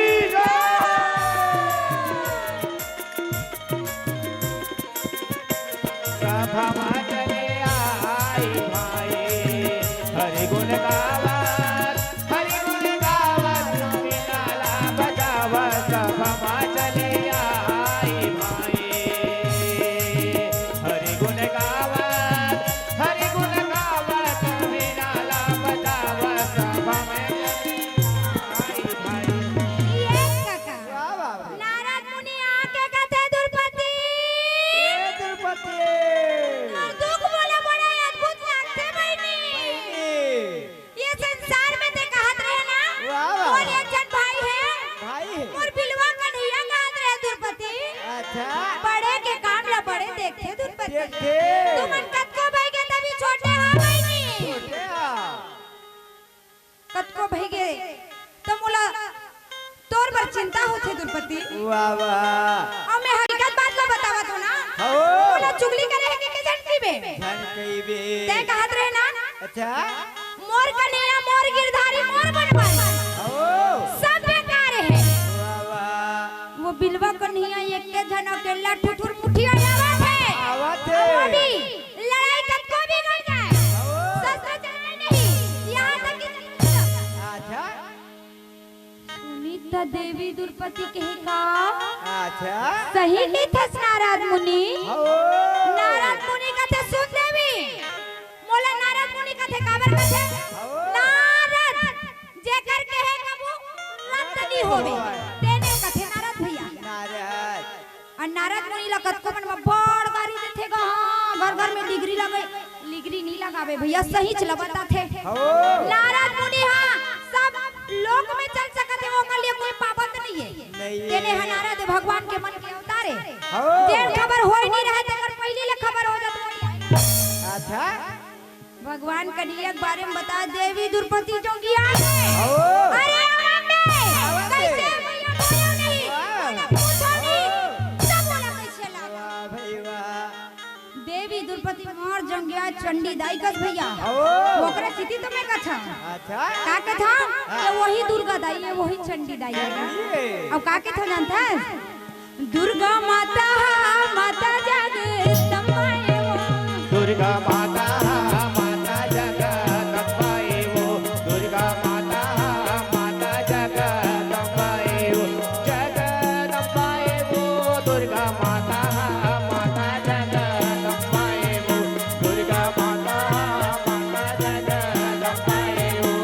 सभा चले आई भाई हरि गुण गावत बिना ला बजावत सभा चले आई भाई हरि गुण गावत बिना ला बजावत सभा आई भाई ये काका नारद मुनि आके कहते द्रौपदी और दुख बोला बड़ा अद्भुत लागते बहनी ये संसार में ते कहत रहे ना और एक जन भाई है और बिलवा कन्हैया कहत रहे द्रौपदी बड़े के काम ला बड़े देखते द्रौपदी तुमन कतको भाई के तभी छोटे हा बहनी कतको भाई के तो मोला तोर पर चिंता होथे द्रौपदी वाह वाह और मैं चुगली करे है कि झंडी में धन कई बे ते कहत रहे ना अच्छा मोर कन्हैया मोर गिरधारी मोर बनवारी ओ सब बेकार है वाह वाह वो बिलवा कन्हैया एक के धन अकेला ठुठुर मुठिया आवत है आवत है अभी लड़ाई कब को बिगड़ जाए शस्त्र चलाए नहीं यहाँ तक कि अच्छा सुनीता देवी द्रौपदी के का अच्छा सही की थस नारद मुनि ओ नारद मुनि कथे सुन देवी मोला नारद मुनि कथे काबर कथे नारद जेकर कहे कबू रत नहीं होवे तेने कथे नारद भैया नारद और नारद मुनि लगत को मन बड़ गाड़ी देथे गा घर घर में डिग्री लगे डिग्री नहीं लगावे भैया सही चलबता थे नारद मुनि हां सब लोक में चल सकते वो के लिए कोई पाबंद नहीं है तेने हा नारद भगवान के मन के अवतारे जेर खबर होई नहीं रहे तेकर पहले ले खबर हो जात अच्छा भगवान कन्हैया के बारे में बता देवी द्रौपदी जोगिया अरे आवांगे कैसे भैया बोलो नहीं पूछो नहीं सब बोला कैसे लगा वाह भाई वाह देवी द्रौपदी मोर जोगिया चंडी दाई कस भैया ओकरा चिति तो मैं कथा अच्छा का कथा ये वही दुर्गा दाई है वही चंडी दाई है अब का कथा जानता है दुर्गा माता माता जगदम्बा दुर्गा माता माता जगदम्बा वो दुर्गा माता माता जगदम्बा वो जगदम्बा वो दुर्गा माता माता जगदम्बा वो दुर्गा माता माता जगदम्बा वो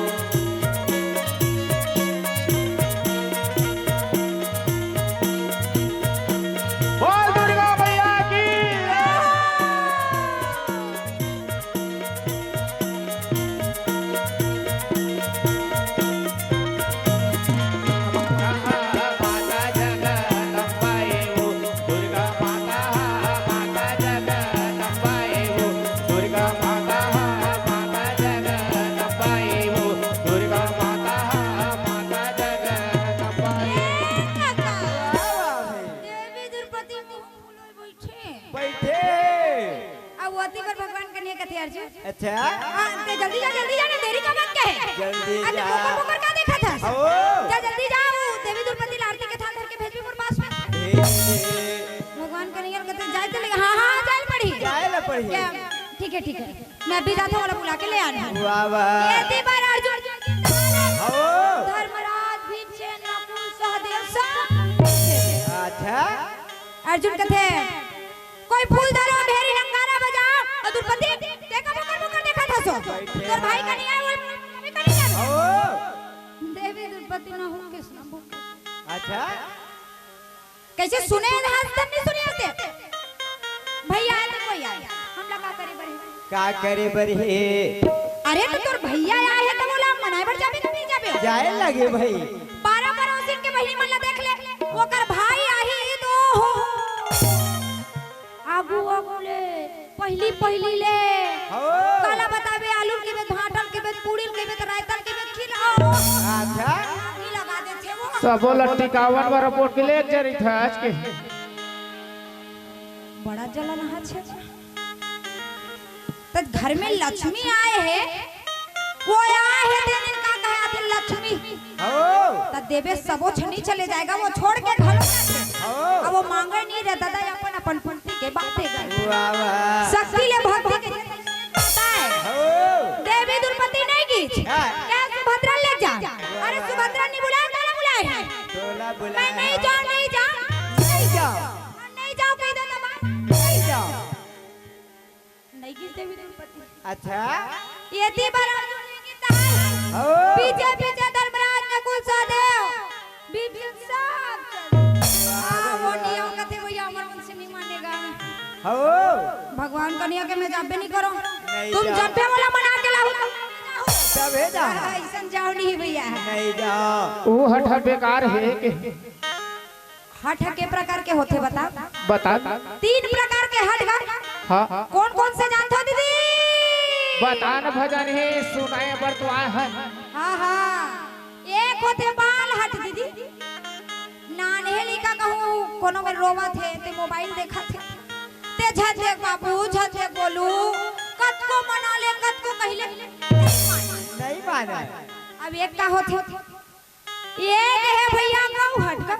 बोल दुर्गा मैया की माता जगदम्बा वो दुर्गा माता माता जगदम्बा वो दुर्गा माता माता जगदम्बा वो दुर्गा माता माता जगदम्बा देवी द्रौपदी मुंह फुलोय बैठे बैठे अब वती पर भगवान कन्हैया कथे अर्जुन अच्छा ते जल्दी जा ना देरी का मत कहे जल्दी अरे जा। मुकर मुकर का देखा था आओ जा जल्दी जाओ देवी द्रौपदी आरती के थान धर के भेजबी मोर पास में भगवान कन्हैया कथे जाए चले हां हां जाए पड़ी जाए ना पड़ी क्या ठीक है मैं भी जाता हूं वाला बुला के ले आना वाह वाह ये दी बार अर्जुन आओ धर्मराज भीमसेन नकुल सहदेव सब अच्छा अर्जुन कथे कोई फूल धरो भेरी नंगारा बजाओ और द्रौपदी देखा मुकर देखा था सो तोर भाई का नहीं आया वो कभी का नहीं आया आओ देवी द्रौपदी ना हो कृष्ण बोल अच्छा कैसे सुने हंसते नहीं सुने हंसते भैया आए तो कोई आया हम लोग का करे बरे का करे बरे अरे तो तोर भैया आए है तो बोला मनाए बर जाबे कि नहीं जाबे जाए लगे भाई 12 दिन के बहिनी मन ला देख ले ओकर भाई आही तो हो आगू ले पहली ले आओ काला बताबे आलू के बेत भाटल के बेत पूड़ी के बेत रायतल के बेत खिलाओ अच्छा नहीं लगा दे छे वो सबो लट्टी कावन बार रिपोर्ट के ले जरी था आज के बड़ा जलन है छे तो घर में लक्ष्मी आए है वो आए है दिन इनका कहा थे लक्ष्मी आओ तो देवे सबो छनी चले जाएगा वो छोड़ के घर जाते आओ अब वो मांगे नहीं रहता था अपन अपन पंक्ति के बातें गए वाह वाह शक्ति ले भक्ति के पता है आओ देवी द्रौपदी नहीं की हाँ। क्या सुभद्रा ले जा अरे सुभद्रा नहीं बुलाया तो बुलाए हैं तोला मैं बुलाया नहीं जाऊं नहीं जाओ नहीं जाऊं कह दो ना बात नहीं जाओ नहीं की देवी द्रौपदी अच्छा ये थी बार अर्जुन ने गीता है आओ पीछे पीछे धर्मराज नकुल सहदेव भीम सब वो नियम कहते भैया अमर वंश नहीं मानेगा आओ भगवान कन्हैया के मैं जाबे नहीं करो नहीं तुम जाओ। जब्बे वाला मना के लाओ तब है जा ऐसा जाओ नहीं भैया नहीं जाओ वो हठ बेकार है के हठ के प्रकार के होते बता बता 3 प्रकार के हठ हाँ कौन कौन से जानते हो दीदी बता न भजन है सुनाए बर तो आए हैं हाँ एक होते बाल हट दीदी नानहेली का कहूँ कोनो में रोवा थे ते मोबाइल देखा थे ते ये झदे बाबू झदे बोलू कत को मना ले कत को कहले नहीं माना अब एक का होते ये है भैया गाँव हट का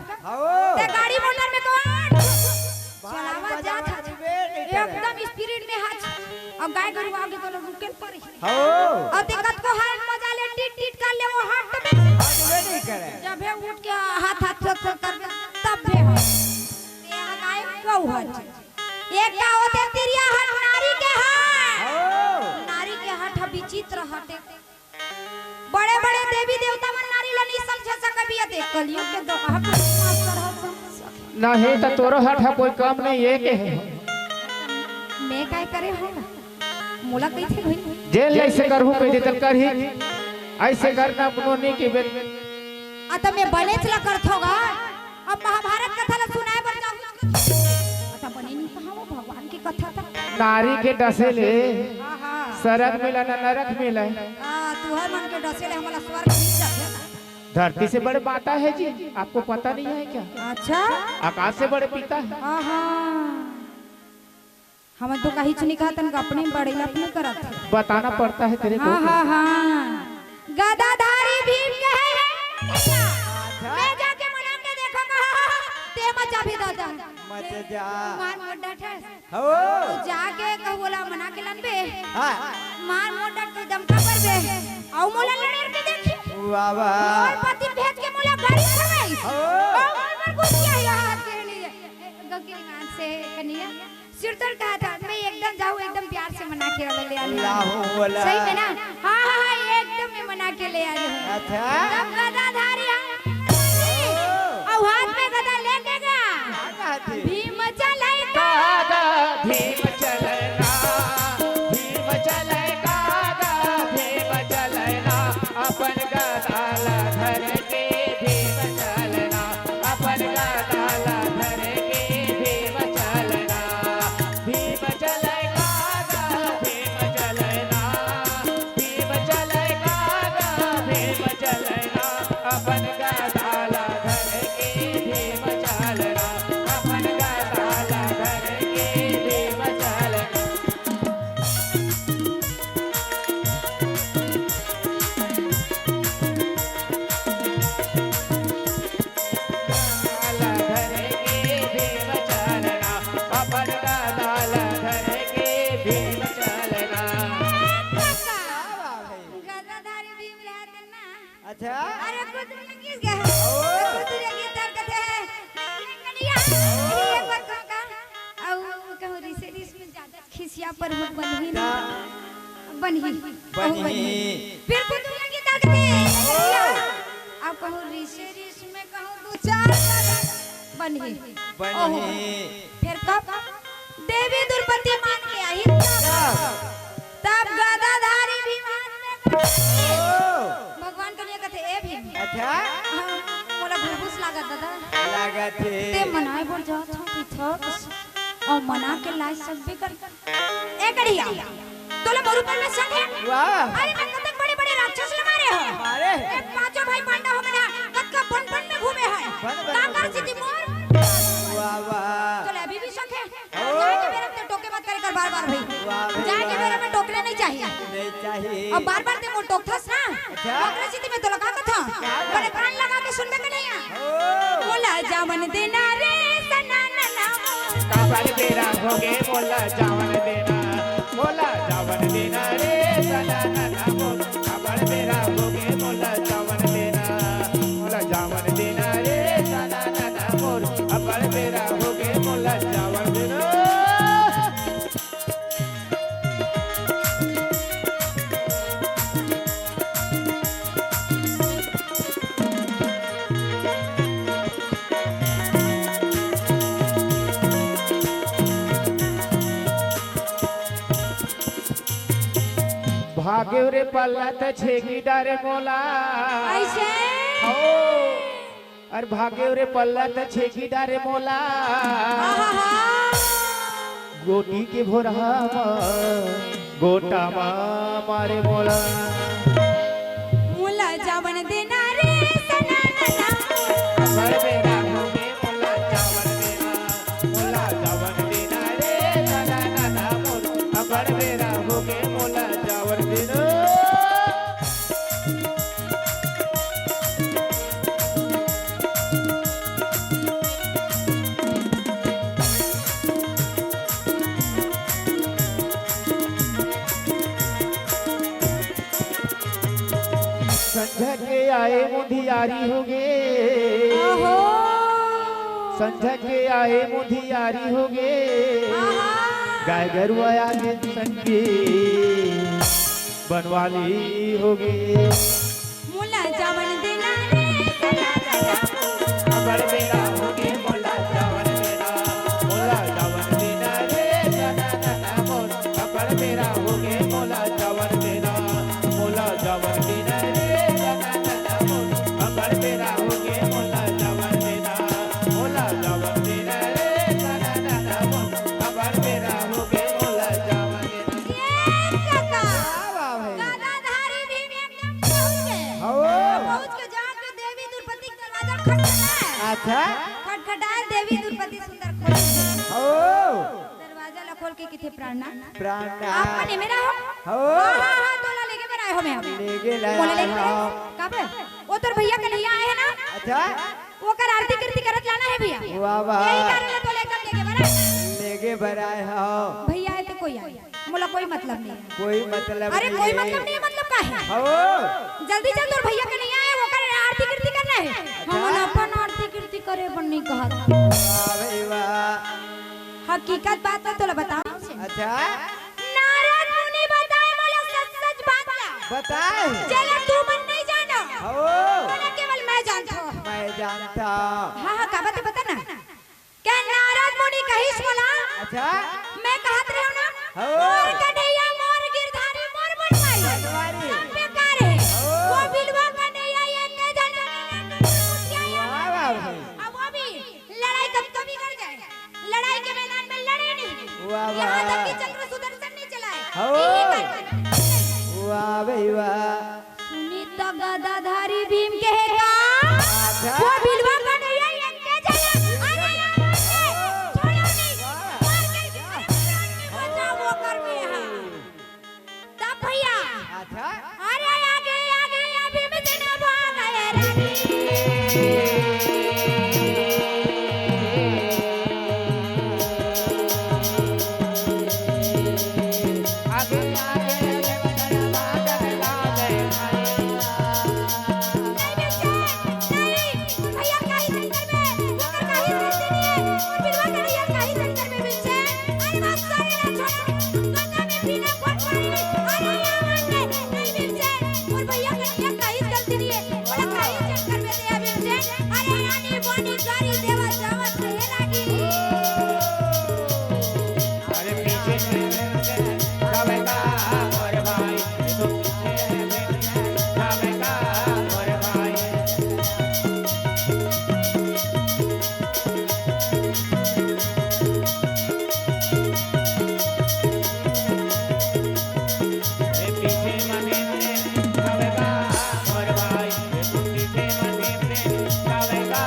ते गाड़ी मोटर में कौन चलावा जात एकदम स्पिरिट में हाथ और गाय गरु आगे तो रुके पड़ी और देखत को हाथ मजा ले टिट टिट कर ले वो हाथ में नहीं करे जब है उठ के हाथ हाथ कर तब भी हो ये गाय गाँव हट एक का होते तिरिया हट नारी के हाथ विचित्र हटे बड़े बड़े देवी देवता मन नारी ला नहीं समझ सकबिया दे कलियुग के दो हट मास्टर हो नहीं तो तोरो हट है कोई काम नहीं ये के है मैं काय करे हो मोला कैसे होई जेल ऐसे करहु कह दे तर करही ऐसे करना अपनो नहीं के बेल आ त मैं बलेच ला करत होगा अब महाभारत कथा ला सुनाए बर जाऊ आता बने नहीं कहां भगवान की कथा था नारी के डसे ले हां सरग मिला ना नरक मिला आ तू हर मन के डसे ले हमरा स्वर्ग मिल जाए धरती से बड़े माता है जी आपको पता नहीं है क्या अच्छा आकाश से बड़े पिता है आहा हम तो कहीं चुनी कहा तन अपने बड़े अपने करत बताना पड़ता है तेरे को हां हां हां गदाधारी भीम कहे है मैं जाके मना के देखूंगा ते मचा भी दादा मत जा मार मोटा ठस हो जाके कहू बोला मना के लनबे हां मार मोटा के दमका पर बे औ मोला लड़े के देखी वाह वाह और पति भेज के मोला गाड़ी खवाई हो और पर गुस्सा यार के लिए गगन गान से कनिया सिरतर कहा था मैं एकदम जाऊं एकदम प्यार से मना के ले आई अल्लाह वाला सही में ना हां हां हां एकदम मैं मना के ले आई हूं अच्छा तब गदाधारी और हाथ में गदा लेके गया भीम चलाई कागा भीम चलना भीम चले कागा भीम चलना अपन गदाला धर के भीम चलना अपन गदाला धर के भीम चलना भीम चले कागा भीम चलना भीम चले कागा भीम चलना अपन गदाला धर के भीम चलना अपन गदाला धर के भीम चलना गदाला धर के भीम चलना अपन गदाला धर के भीम चलना गदाधारी भीम रहते ना अच्छा अरे खुद में किस गया खुद लगी तर कथे कनिया ये बात का औ कहू रिसे रिस में ज्यादा खिसिया पर हो बनही ना बनही फिर खुद लगी तर कथे अब कहू रिसे रिस में कहू दो चार बनही फिर कब देवी दुर्पति मान के आई तब गदाधारी भीम हाथ में भगवान के लिए कहते ए भीम अच्छा मोला भूस लागत दादा लागत ते है मनाए बोल जा था कि थक और मना के लाज सब भी कर ए कढ़िया तोले मोरू पर में संग है वाह अरे मैं कतक बड़े बड़े राक्षस ले मारे हो मारे एक पांचों भाई पांडव हो मना कत का बन में घूमे है काकर सिटी मोर वाह वाह तोले अभी भी संग है जाके मेरे पे टोके मत करे कर बार-बार भाई जाके मेरे में टोकले नहीं चाहिए नहीं चाहिए अब बार-बार ते मोर टोकथस ना काकर सिटी में तो लगा कथा बड़े कान लगा के सुनबे के नहीं है बोला जावन देना रे सना नना काबर तेरा होगे बोला जावन देना बोला जावन देना रे सना नना बोल काबर तेरा होगे बोला जावन देना बोला जावन देना रे सना नना बोल काबर तेरा होगे बोला जावन देना भागे रे पल्ला त छेगी डारे मोला ऐसे ओ अरे भागे रे पल्ला त छेगी डारे मोला आहा गोटी के भोरा गोटा मारे मोला मुला जावन देना रे सना नना काबर तेरा होगे मोला जावन देना मोला जावन देना रे सना आए मुधियारी हो गे ओहो संझा के आए मुधियारी हो गे आहा गाय गरुआ आगे संगे बनवाली हो गे मुला जावन देना रे खबर मेरा हो गे मोला जावन देना मोला जावन देना रे ना मोल खबर मेरा हो गे मोला जावन देना मोला जावन देना रे ना मोल खबर मेरा हो गे मोला जावन देना मोला जावन देना रे ना मोल खबर मेरा हो गे मोला जावन देना ये काका वाह भाई गादाधारी भीम एकदम पहुंच गए आओ पहुंच के जाके देवी द्रौपदी का दरवाजा खटखटाया अच्छा खटखटाया देवी द्रौपदी सुंदर खोल दी। आओ दरवाजा ला खोल के किथे प्राणना प्राण आप मने मेरा हो आओ हां तोला लेके बनाए हो मैं लेके बोले लाया लेके आओ का पे वो तोर भैया के नहीं आए है ना अच्छा वो कर आरती कीर्ति करत लाना है भैया वाह वाह यही कारण है तो लेकर लेके बना लेके भराए हो भैया है तो कोई आए मोला कोई मतलब नहीं है कोई मतलब अरे कोई मतलब नहीं है मतलब का है आओ जल्दी चल तोर भैया के नहीं आए वो कर आरती कीर्ति करना है हम अपन आरती कीर्ति करे पर नहीं कहा वाह भाई वाह हकीकत बात है तोला बताऊं अच्छा नारद मुनि बताए मोला सच सच बात ला बताए चला तू मन नहीं जाना आओ मोला केवल मैं जानता हूं मैं जानता हां हां का बात है बता ना क्या नारद मुनि कहिस मोला अच्छा मैं कहत रहे ना आओ मोर कन्हैया मोर गिरधारी मोर बनवाई बनवाई। सब बेकार है वो बिलवा कन्हैया एक के जाने वाह वाह भाई अब वो भी लड़ाई कब कभी कर जाए लड़ाई के मैदान में लड़े नहीं वाह वाह। यहाँ तक कि चक्र सुदर्शन नहीं चलाए आओ। यही कर वाह भाई वाह सुनी तो गदाधारी भीम कहेगा अच्छा। वो बिलवा कन्हैया एक के जाने छोड़ो नहीं मार कर बचाओ वो कर में हां तब भैया अच्छा अरे आगे आगे अभी में देना भाग आए रानी आगे आगे बदला बदला नहीं भैया काहे सेंटर में वो कर काहे सेंटर में और बिलवा कन्हैया काहे सेंटर में मिलছে अरे बस सारे ना छोड़ो गंगा में पीना पड़ पानी अरे यार नहीं मिलছে और भैया कन्हैया काहे गलती नहीं है बोला काहे सेंटर में दिया मिलছে अरे रानी बोनी गाड़ी देवा जावत है लागी अरे पीछे जावेगा मोर भाई तो पीछे जावेगा मोर भाई ए पीछे मने जावेगा मोर भाई तो पीछे मने जावेगा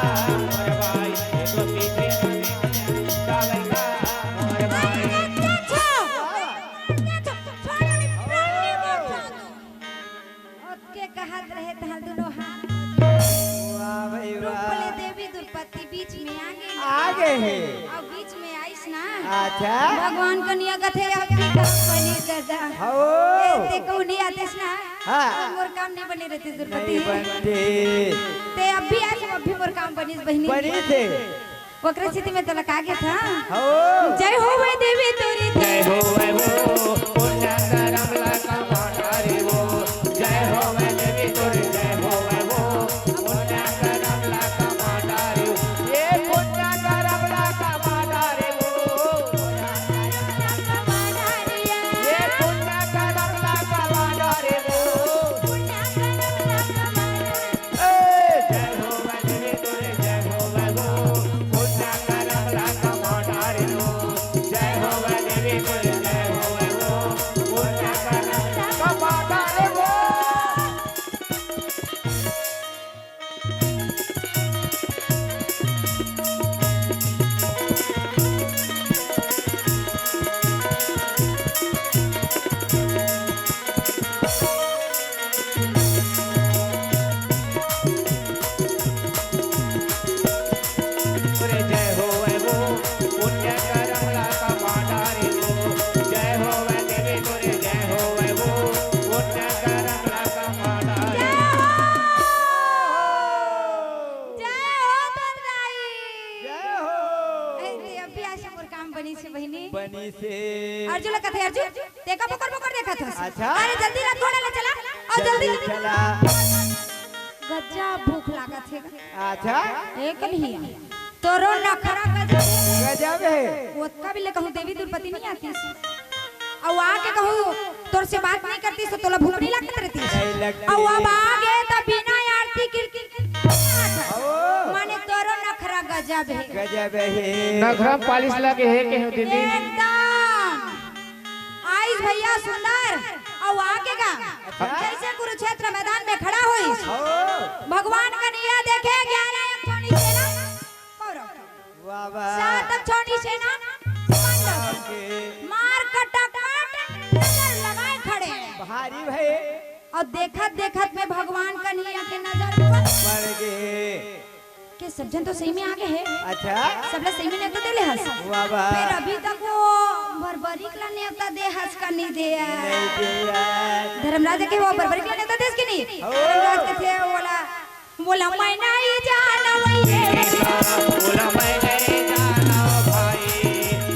मोर भाई तो पीछे मने जावेगा मोर भाई कहत रहे तहां दोनों हाथ वाह भाई बोले वाह देवी द्रौपदी बीच में आगे आगे है और बीच में आइस ना अच्छा भगवान को नियत है अब की काम बनी दादा आओ ते को नहीं आतेस ना हाँ। मोर काम नहीं बने रहते नहीं द्रौपदी बनते ते अब भी आज अब भी मोर काम बनिस बहिनी बनी थे ओकरा स्थिति में तो लगा गया था आओ जय हो वे देवी तोरी जय हो वै वो पुण्य करम लका मातारी वो जय हो वै देवी तोरी जय हो वै वो पुण्य करम लका मातारी ये पुण्य करम लका मातारी वो ये पुण्य करम लका मातारी वो जय हो वै देवी तोरी जय हो वै वो पुण्य करम लका मातारी वो जय हो वै देवी तोरी जय हो वै वो बनी से बहिनी बनी से अर्जुन कथे अर्जुन देखा पकड़ पकड़ देखा था अच्छा। अरे जल्दी रात घोड़ा ले चला और जल्दी चला गज्जा भूख लागत है अच्छा एक नहीं तोरो नखरा गजब है ओतका भी ले कहूं देवी दुर्पति नहीं आती और आके कहूं तोर से बात नहीं करती तो तोला भूख नहीं लगती रहती और अब आगे त बिना आरती कीर्ति माने तोरो नखरा गजब है गजब है नखरा पालिश लगे है के हो दीदी एकदम आइस भैया सुंदर और आगे का जैसे कुरुक्षेत्र मैदान में खड़ा हुई भगवान का निया देखे 11 छोड़ी सेना कौरव वाह वाह 7 छोड़ी सेना पांडव मार कटाकट नजर लगाए खड़े भारी भाई और देखत देखत में भगवान का निया के नजर मर गए के सज्जन तो सही में आगे है अच्छा सब लोग सही में नेता दे ले हंस वाह वाह फिर अभी तक वो बर्बरिक ला नेता दे हंस का नहीं दे नहीं दिया धर्मराज के वो बर्बरिक ला नेता देश के नहीं धर्मराज के थे बोला मैं नहीं जाना बोला मैं नहीं जाना भाई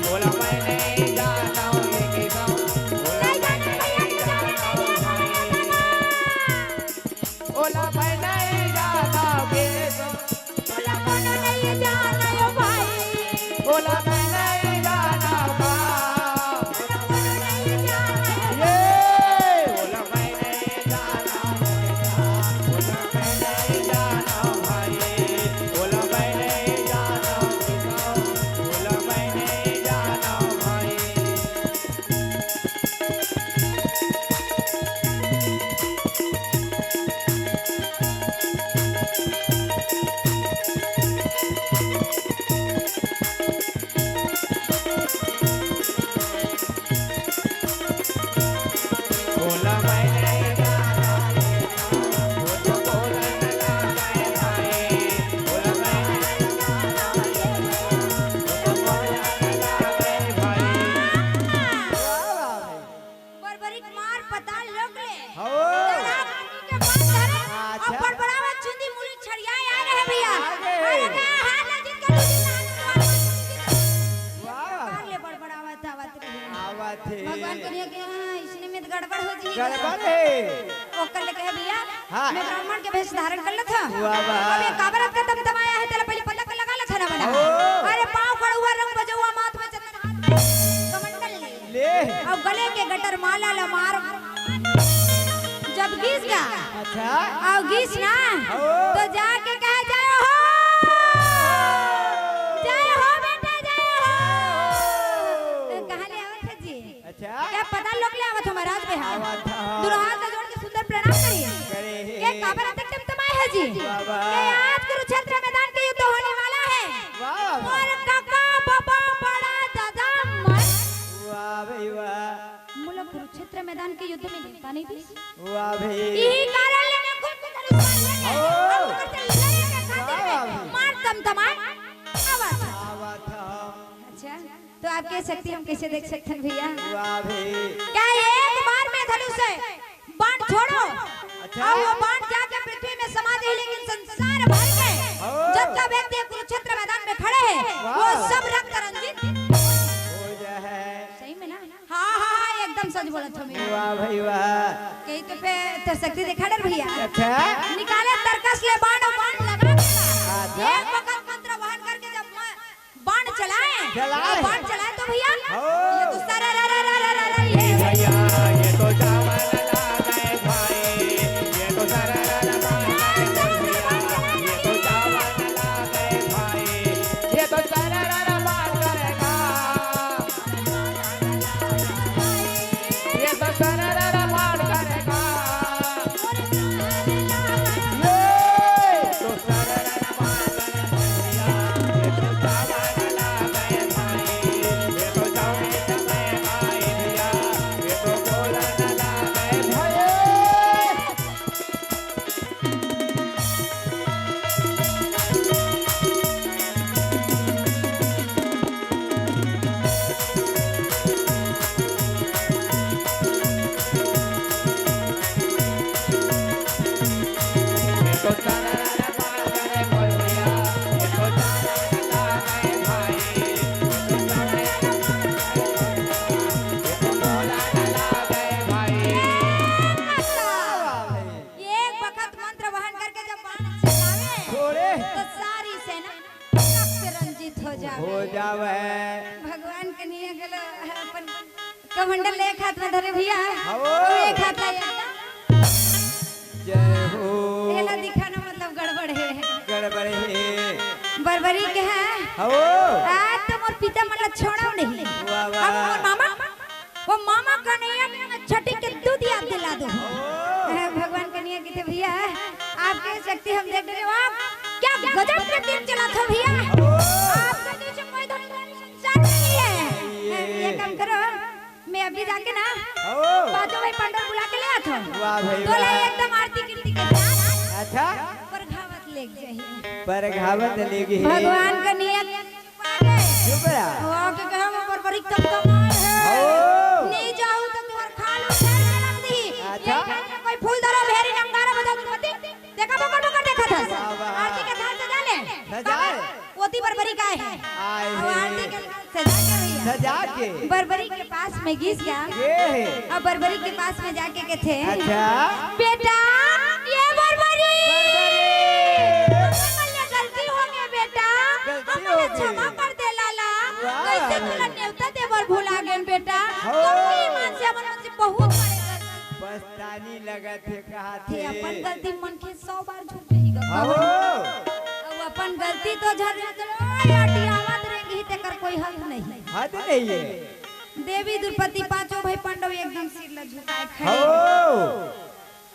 बोला मैं नहीं जाना ये गाँव बोला मैं नहीं जाना बोला कौन नहीं जाना ओ भाई बोला मैं नहीं जाना ये बोला मैं नहीं जाना बोला मैं नहीं जाना भाई बोला मैं नहीं जाना बोला मैं नहीं जाना भाई बोला मैं नहीं जाना वो तो बोला लगा मैं भाई बोला मैं नहीं जाना वो तो बोला लगा मैं भाई बर्बरिक मार पता लोग ले हो तालाब के पास धरे और बड़बड़ावा चुंदी मुड़ी छड़ियाए आ रहे भैया अरे का हाथ ना जित कर वाह मार ले बड़बड़ावा तावत रहे आवत है भगवान करिए कि हां इसने में तो गड़बड़ हो जी गड़बड़ है ओकर ले कहे भैया हाँ। मैं ब्राह्मण के वेश धारण कर लेता वाह वाह अब ये काबरत का दमदमाया है तेरा पहले पल्ला लगा ले खाना बना ओ। अरे पांव खड़ा हुआ रंग बजा माथ में चंदन हाथ कमंडल ले ले अब गले के गटर माला ला मार जब गीस गा अच्छा और गीस ना ओ। तो जाके कह जय हो बेटा जय हो कहां ले आवत है जी अच्छा क्या पता लोग ले आवत हमारा राज बिहार आवत है। दुल्हा का जोड़ के सुंदर प्रणाम करिए करे ये काबर तक तमाय है जी वाह वाह। ये आज कुरुक्षेत्र मैदान के युद्ध होने वाला है वाह और काका बाबा बड़ा दादा मर वाह भाई वाह मुला कुरुक्षेत्र मैदान के युद्ध में देवता नहीं थी वाह भाई यही कारण लेने खुद को धनुष लेके ओ। अब करते लड़ने के खातिर में मार तमतमाए आवाज आवत है अच्छा तो आप कह सकती हम कैसे देख सकते हैं भैया वाह भाई क्या एक बार में धनुष से बाण छोड़ो अच्छा। और वो बाण जाके पृथ्वी में समा दे लेकिन संसार भर के जब तक व्यक्ति कुरुक्षेत्र मैदान में खड़े हैं वो सब रक्त रंजित हो जा है सही में ना हाँ हाँ हाँ एकदम सच बोला था मैं वाह भाई वाह कहीं तो पे शक्ति दिखा डर भैया अच्छा निकाले तरकस ले बाण और बाण लगा अच्छा। एक वक्त मंत्र वहन करके जब बाण चलाए चलाए। बाण चलाए तो भैया हो। ये तो सारा रा रा रा रा रा रा ये भैया ये तो चावल लगाए भाई ये तो सारा लगाए भैया ये तो चावल लगाए भाई ये तो सारा बात करेगा ये तो सारा बात करेगा ये तो सारा बात करेगा ये तो चावल लगाए भाई ये तो चावल हो जावे भगवान के निया गलो अपन कमंडल एक हाथ में धरे भैया हो। और एक हाथ में जय हो एला दिखाना मतलब गड़बड़ है गड़बड़ है बरबरी के है हो आज तो मोर पिता मतलब छोड़ो नहीं वाह, वाह। अब मोर मामा वो मामा का निया छठी के दूध याद दिला दो भगवान के निया किथे भैया आपके शक्ति हम देख रहे हो आप क्या गजब के दिन चला था भैया आपके नीचे कोई धनी संसार नहीं है ये काम करो मैं अभी जाके ना पांचों भाई पंडर बुला के ले आता हूं वाह भाई तो ले वाह। एकदम आरती कीर्ति के साथ अच्छा पर घावत ले जाइए पर घावत लेगी भगवान का नियत चुप रहा वो के कहो पर बड़ी तब कमाल है नहीं जाऊं तो तुम्हार खाल उठा लग दी अच्छा। कोई फूल धरो भेरी नंगारा बजा दो मती देखा बकर देखा था वाह, वाह। आरती के थाल सजा ले सजाए? पोती बरबरी का है आए अब हैं। आरती के सजा के भैया सजा के बरबरी के पास में घिस गया ये है अब बरबरी के पास में जाके के थे अच्छा बेटा ये बरबरी हमने गलती हो गई बेटा गलती हमने हो गई। क्षमा कर दे लाला वाह। कैसे तुला नेवता देवर भुला गए बेटा हो। तुमकी ईमान से हमन से बहुत बड़े गलती पछतानी लगा थे कहा थे थे अपन गलती मन के 100 बार झूठ ही गवा हो अब अपन गलती तो झड़ हटियावत रहेंगी तेकर कोई हल नहीं हद नहीं है देवी द्रौपदी पांचों भाई पांडव एकदम सिर ल झुकाए हो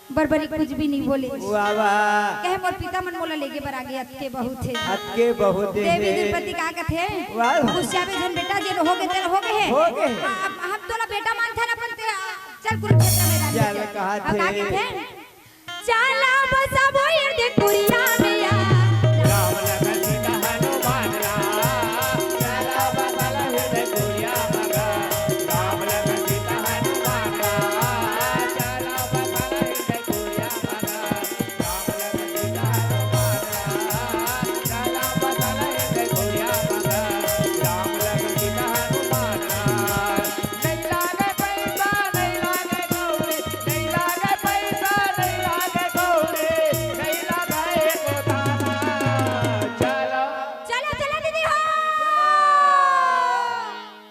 खड़े बरबरी कुछ भी नहीं बोले वाह वाह कहे मोर पिता मन मोला लेके बर आगे अत के बहुत थे हद के बहुत देवी द्रौपदी का कथे वाह। गुस्सा में जन बेटा जे हो गए तेरे हो गए हो गए। अब हम तोला बेटा मान था ना अपन ते चल कुरुक्षेत्र में राज चल कहा थे। चला बसा बोए दे कुरिया मिया राम लखन सीता हनुमान राम चला बदला हृदय कुरिया मगा राम लखन सीता हनुमान राम चला बदला हृदय कुरिया मगा राम लखन सीता हनुमान राम चला बदला हृदय कुरिया मगा राम लखन सीता हनुमान राम नहीं लागे पैसा नहीं लागे गौरी नहीं लागे पैसा नहीं लागे गौरी नहीं लागे को दाना चलो चलो चलो दीदी हो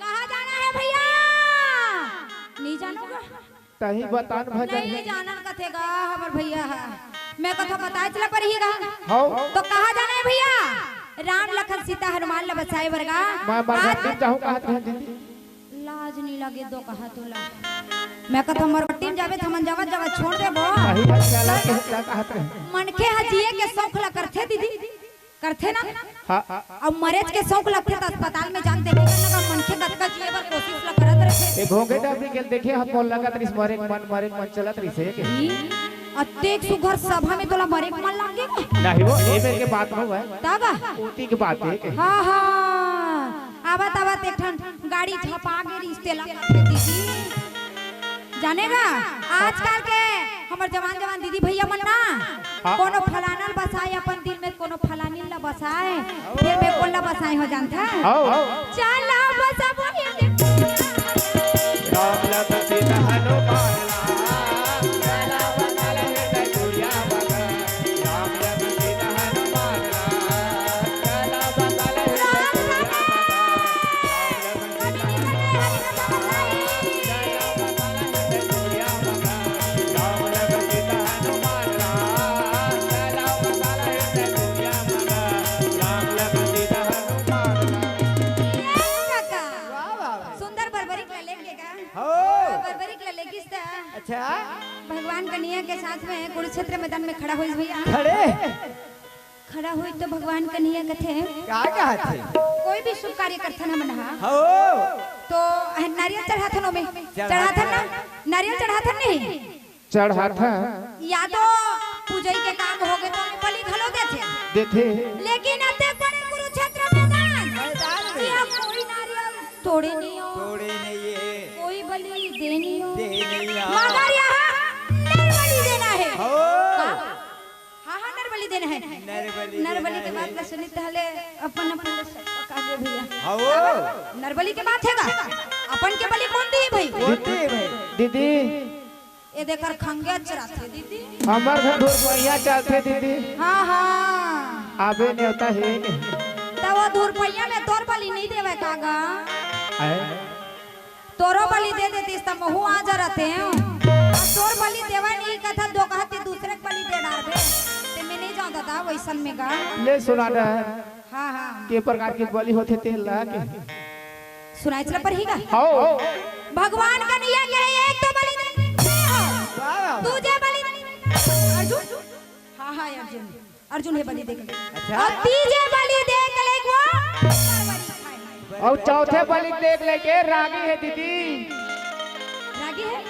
कहाँ जाना है भैया नहीं जानोगा तही बतान भजन नहीं जानन कथेगा हमर भैया है मैं कथा बताए चला पर ही रहा हो तो कहाँ जाना है भैया राम लखन सीता हनुमान ला बचाए वर्गा मैं मरघट दिन जाऊं कहा था लाज नहीं लगे दो कहा तोला मैं कथा मर टीम जावे थमन जगह जगह छोड़ देबो सही बात चला के क्या कहते हैं मनखे हजिए के शौक ला करथे दीदी करथे ना हां अब मरेज के शौक लगथे तो अस्पताल में जान देखे करना का मनखे गतका जिए बर कोशिश ला करत रहे ए घोंगे डाबरी के देखे हम मोल लगा तरिस मारे मन चलत रही से के अतेक सुघर सभा में तोला मरे के मन लागे नहीं वो एबे के बात हो है तब ऊटी के बात है के हाँ हाँ आवत आवत एक ठन गाड़ी छपा के रिश्ते लगा दीदी जानेगा आजकल के हमर जवान जवान दीदी भैया मन ना कोनो फलानल बसाए अपन दिल में कोनो फलानिल ला बसाए फिर में कोला बसाए हो जानता आओ चला बसा बोले राम लखन सीता हनुमान राम चला बदला हृदय कुरिया मगा राम लखन सीता हनुमान राम चला बदला हृदय कुरिया मगा राम लखन सीता हनुमान राम चला बदला हृदय कुरिया मगा राम लखन सीता हनुमान काका वाह वाह सुंदर बरबरी के लेके का हो बरबरी के लेके अच्छा भगवान कन्हैया के साथ में कुरुक्षेत्र मैदान में खड़ा हुई भैया खड़े खड़ा हुई तो भगवान कन्हैया कथे क्या कहते कोई भी शुभ कार्य करथन हम नहा हो तो नारियल चढ़ाथन में चढ़ाथन ना नारियल चढ़ाथन नहीं चढ़ा था या तो पूजई के काम हो गए तो बलि घलो देथे देखे लेकिन अते बड़े कुरुक्षेत्र मैदान मैदान में यहाँ कोई नारियल तोड़े नहीं हो तोड़े नहीं है कोई बलि दे नहीं हो दे नहीं है मगर यहाँ नरबलि देना है हो हाँ हाँ नरबलि देना है नरबलि नरबलि के बाद सुनी पहले अपन अपन पका दे भैया हो नरबली के बात हैगा अपन के बलि कौन दी भाई होते भाई दीदी ये देखकर खंगे चराथे दीदी हमार घर ढोर भैया चलते दीदी हाँ हाँ आबे नहीं होता है तो वो तो 2 रुपया में तोर बलि नहीं देवे कागा। आए? तोरो बलि दे देतीस त महू आ जा रहते हैं। तोर बलि देवा नहीं कथा दो कहती दूसरे के बलि दे डालबे ते मैं नहीं जानता था वैसन में का। ले सुना ना हां हां के प्रकार के बलि होते तेल ला के सुनाई चला पर हीगा। हो भगवान का निया के एक तो बलि दे हो तुझे बलि अर्जुन। हां हां अर्जुन अर्जुन है बलि देख ले। अच्छा और तीजे बलि देख ले वो और चौथे बलि देख ले के रागी है दीदी। रागी है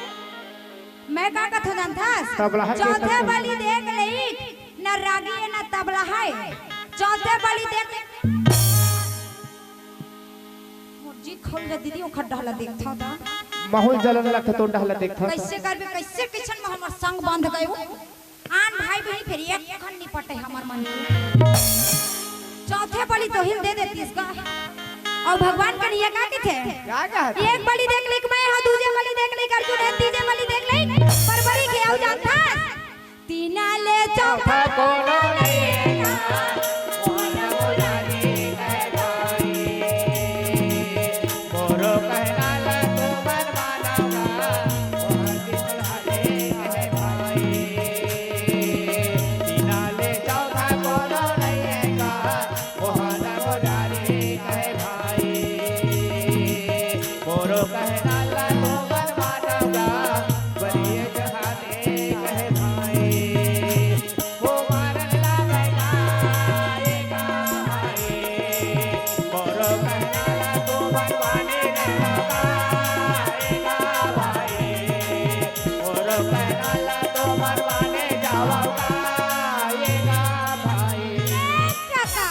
मैं का कथो जानता तबला है। चौथे बलि देख ले न रागी है न तबला है। चौथे बलि देख ले मुर्जी खोल रे दीदी ओ खड्डा देखता था माहौल जलन लगता तो डहला देखता कैसे करबे कैसे किचन में हमर संग बांध गए हो। आन भाई बहन फिर एक खन नहीं पटे हमर मन के। चौथे बलि तो हिल दे देती इसका। और भगवान का निया का के थे क्या कहत एक बलि देख ले मैं हां दूजे बलि देख ले अर्जुन है तीजे बलि देख ले पर बलि के आउ जानता तीना ले चौथा कोनो मोरो कहना ला तू मन मानवा मोहन की सहारे है भाई। तीना ले चौथा कोनो नहीं है का मोहन मुरारी है भाई। मोरो कहना ला तू मन मानवा बलिए जहाने है भाई। वो मारन लागेगा एका भाई। मोरो कहना ला तू मनवाने रहेगा एका भाई। मोरो कहना ला तू मनवाने जाओगा एका भाई। काका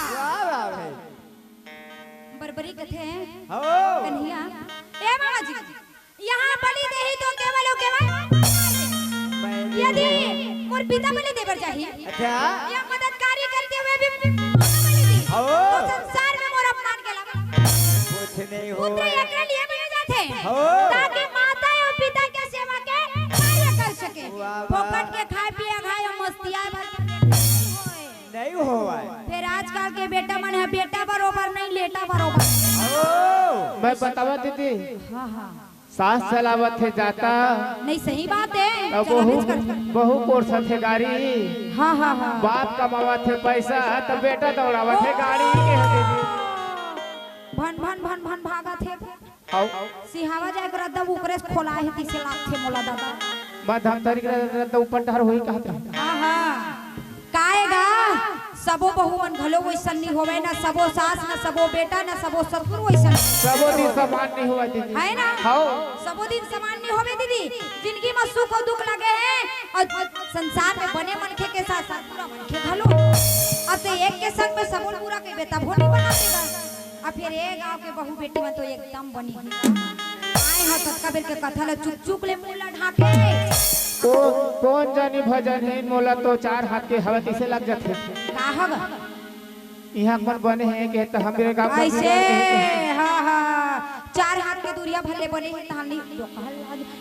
बरबरी कथे हो कन्हैया ए मामा जी यहाँ बलि देही तो केवल यदि मोर पिता बलि देवर चाहिए अच्छा या मददकारी करते हुए भी बलि दी हो तो संसार में मोर अपमान के लगा कुछ नहीं हो पुत्र एकरे लिए बने जाते हो। ताकि माता और पिता के सेवा के कार्य कर सके। वाह, वाह। फोकट के खाए पिए खाए और मस्तियां भर के नहीं हो फिर आजकल के बेटा मन है बेटा बरोबर नहीं लेटा बरोबर। मैं बतावा दीदी हाँ हाँ सास चलावत है जाता नहीं सही बात है अब चलो बहु बीच कर बहु कोर्स थे गाड़ी। हाँ हाँ हाँ बाप कमावत है पैसा तो बेटा दौड़ावत है गाड़ी के है दीदी। भन भन भन भन भागा थे आओ सिहावा जाए कर दब उकरे से खोला है 30 लाख थे मोला दादा। मैं धम तरीक तो ऊपर डर होई कहते हाँ हाँ काएगा सबो बहु मन घलो वैसन नहीं होवे ना सबो सास ना सबो बेटा ना सबो ससुर वैसन सबो दिन समान नहीं हुआ दीदी है ना। आओ सबो दिन समान नहीं होवे दीदी। जिंदगी में सुख और दुख लगे हैं और संसार में बने मनखे के साथ साथ पूरा मनखे घलो अब ते एक के संग में सबो पूरा के बेटा भोनी बना देगा। अब फिर एक गांव के बहू बेटी में तो एकदम बनी आए हा तत्का बेर के कथा ले चुप चुप ले मुंह ला ढाके कौन जानी भजन है मोला तो 4 हाथ के हवा कैसे लग जाते का होगा यहाँ मन बने हैं कि तो हमारे गांव में ऐसे हाँ हाँ 4 हाथ के दूरिया भले बने हैं तानी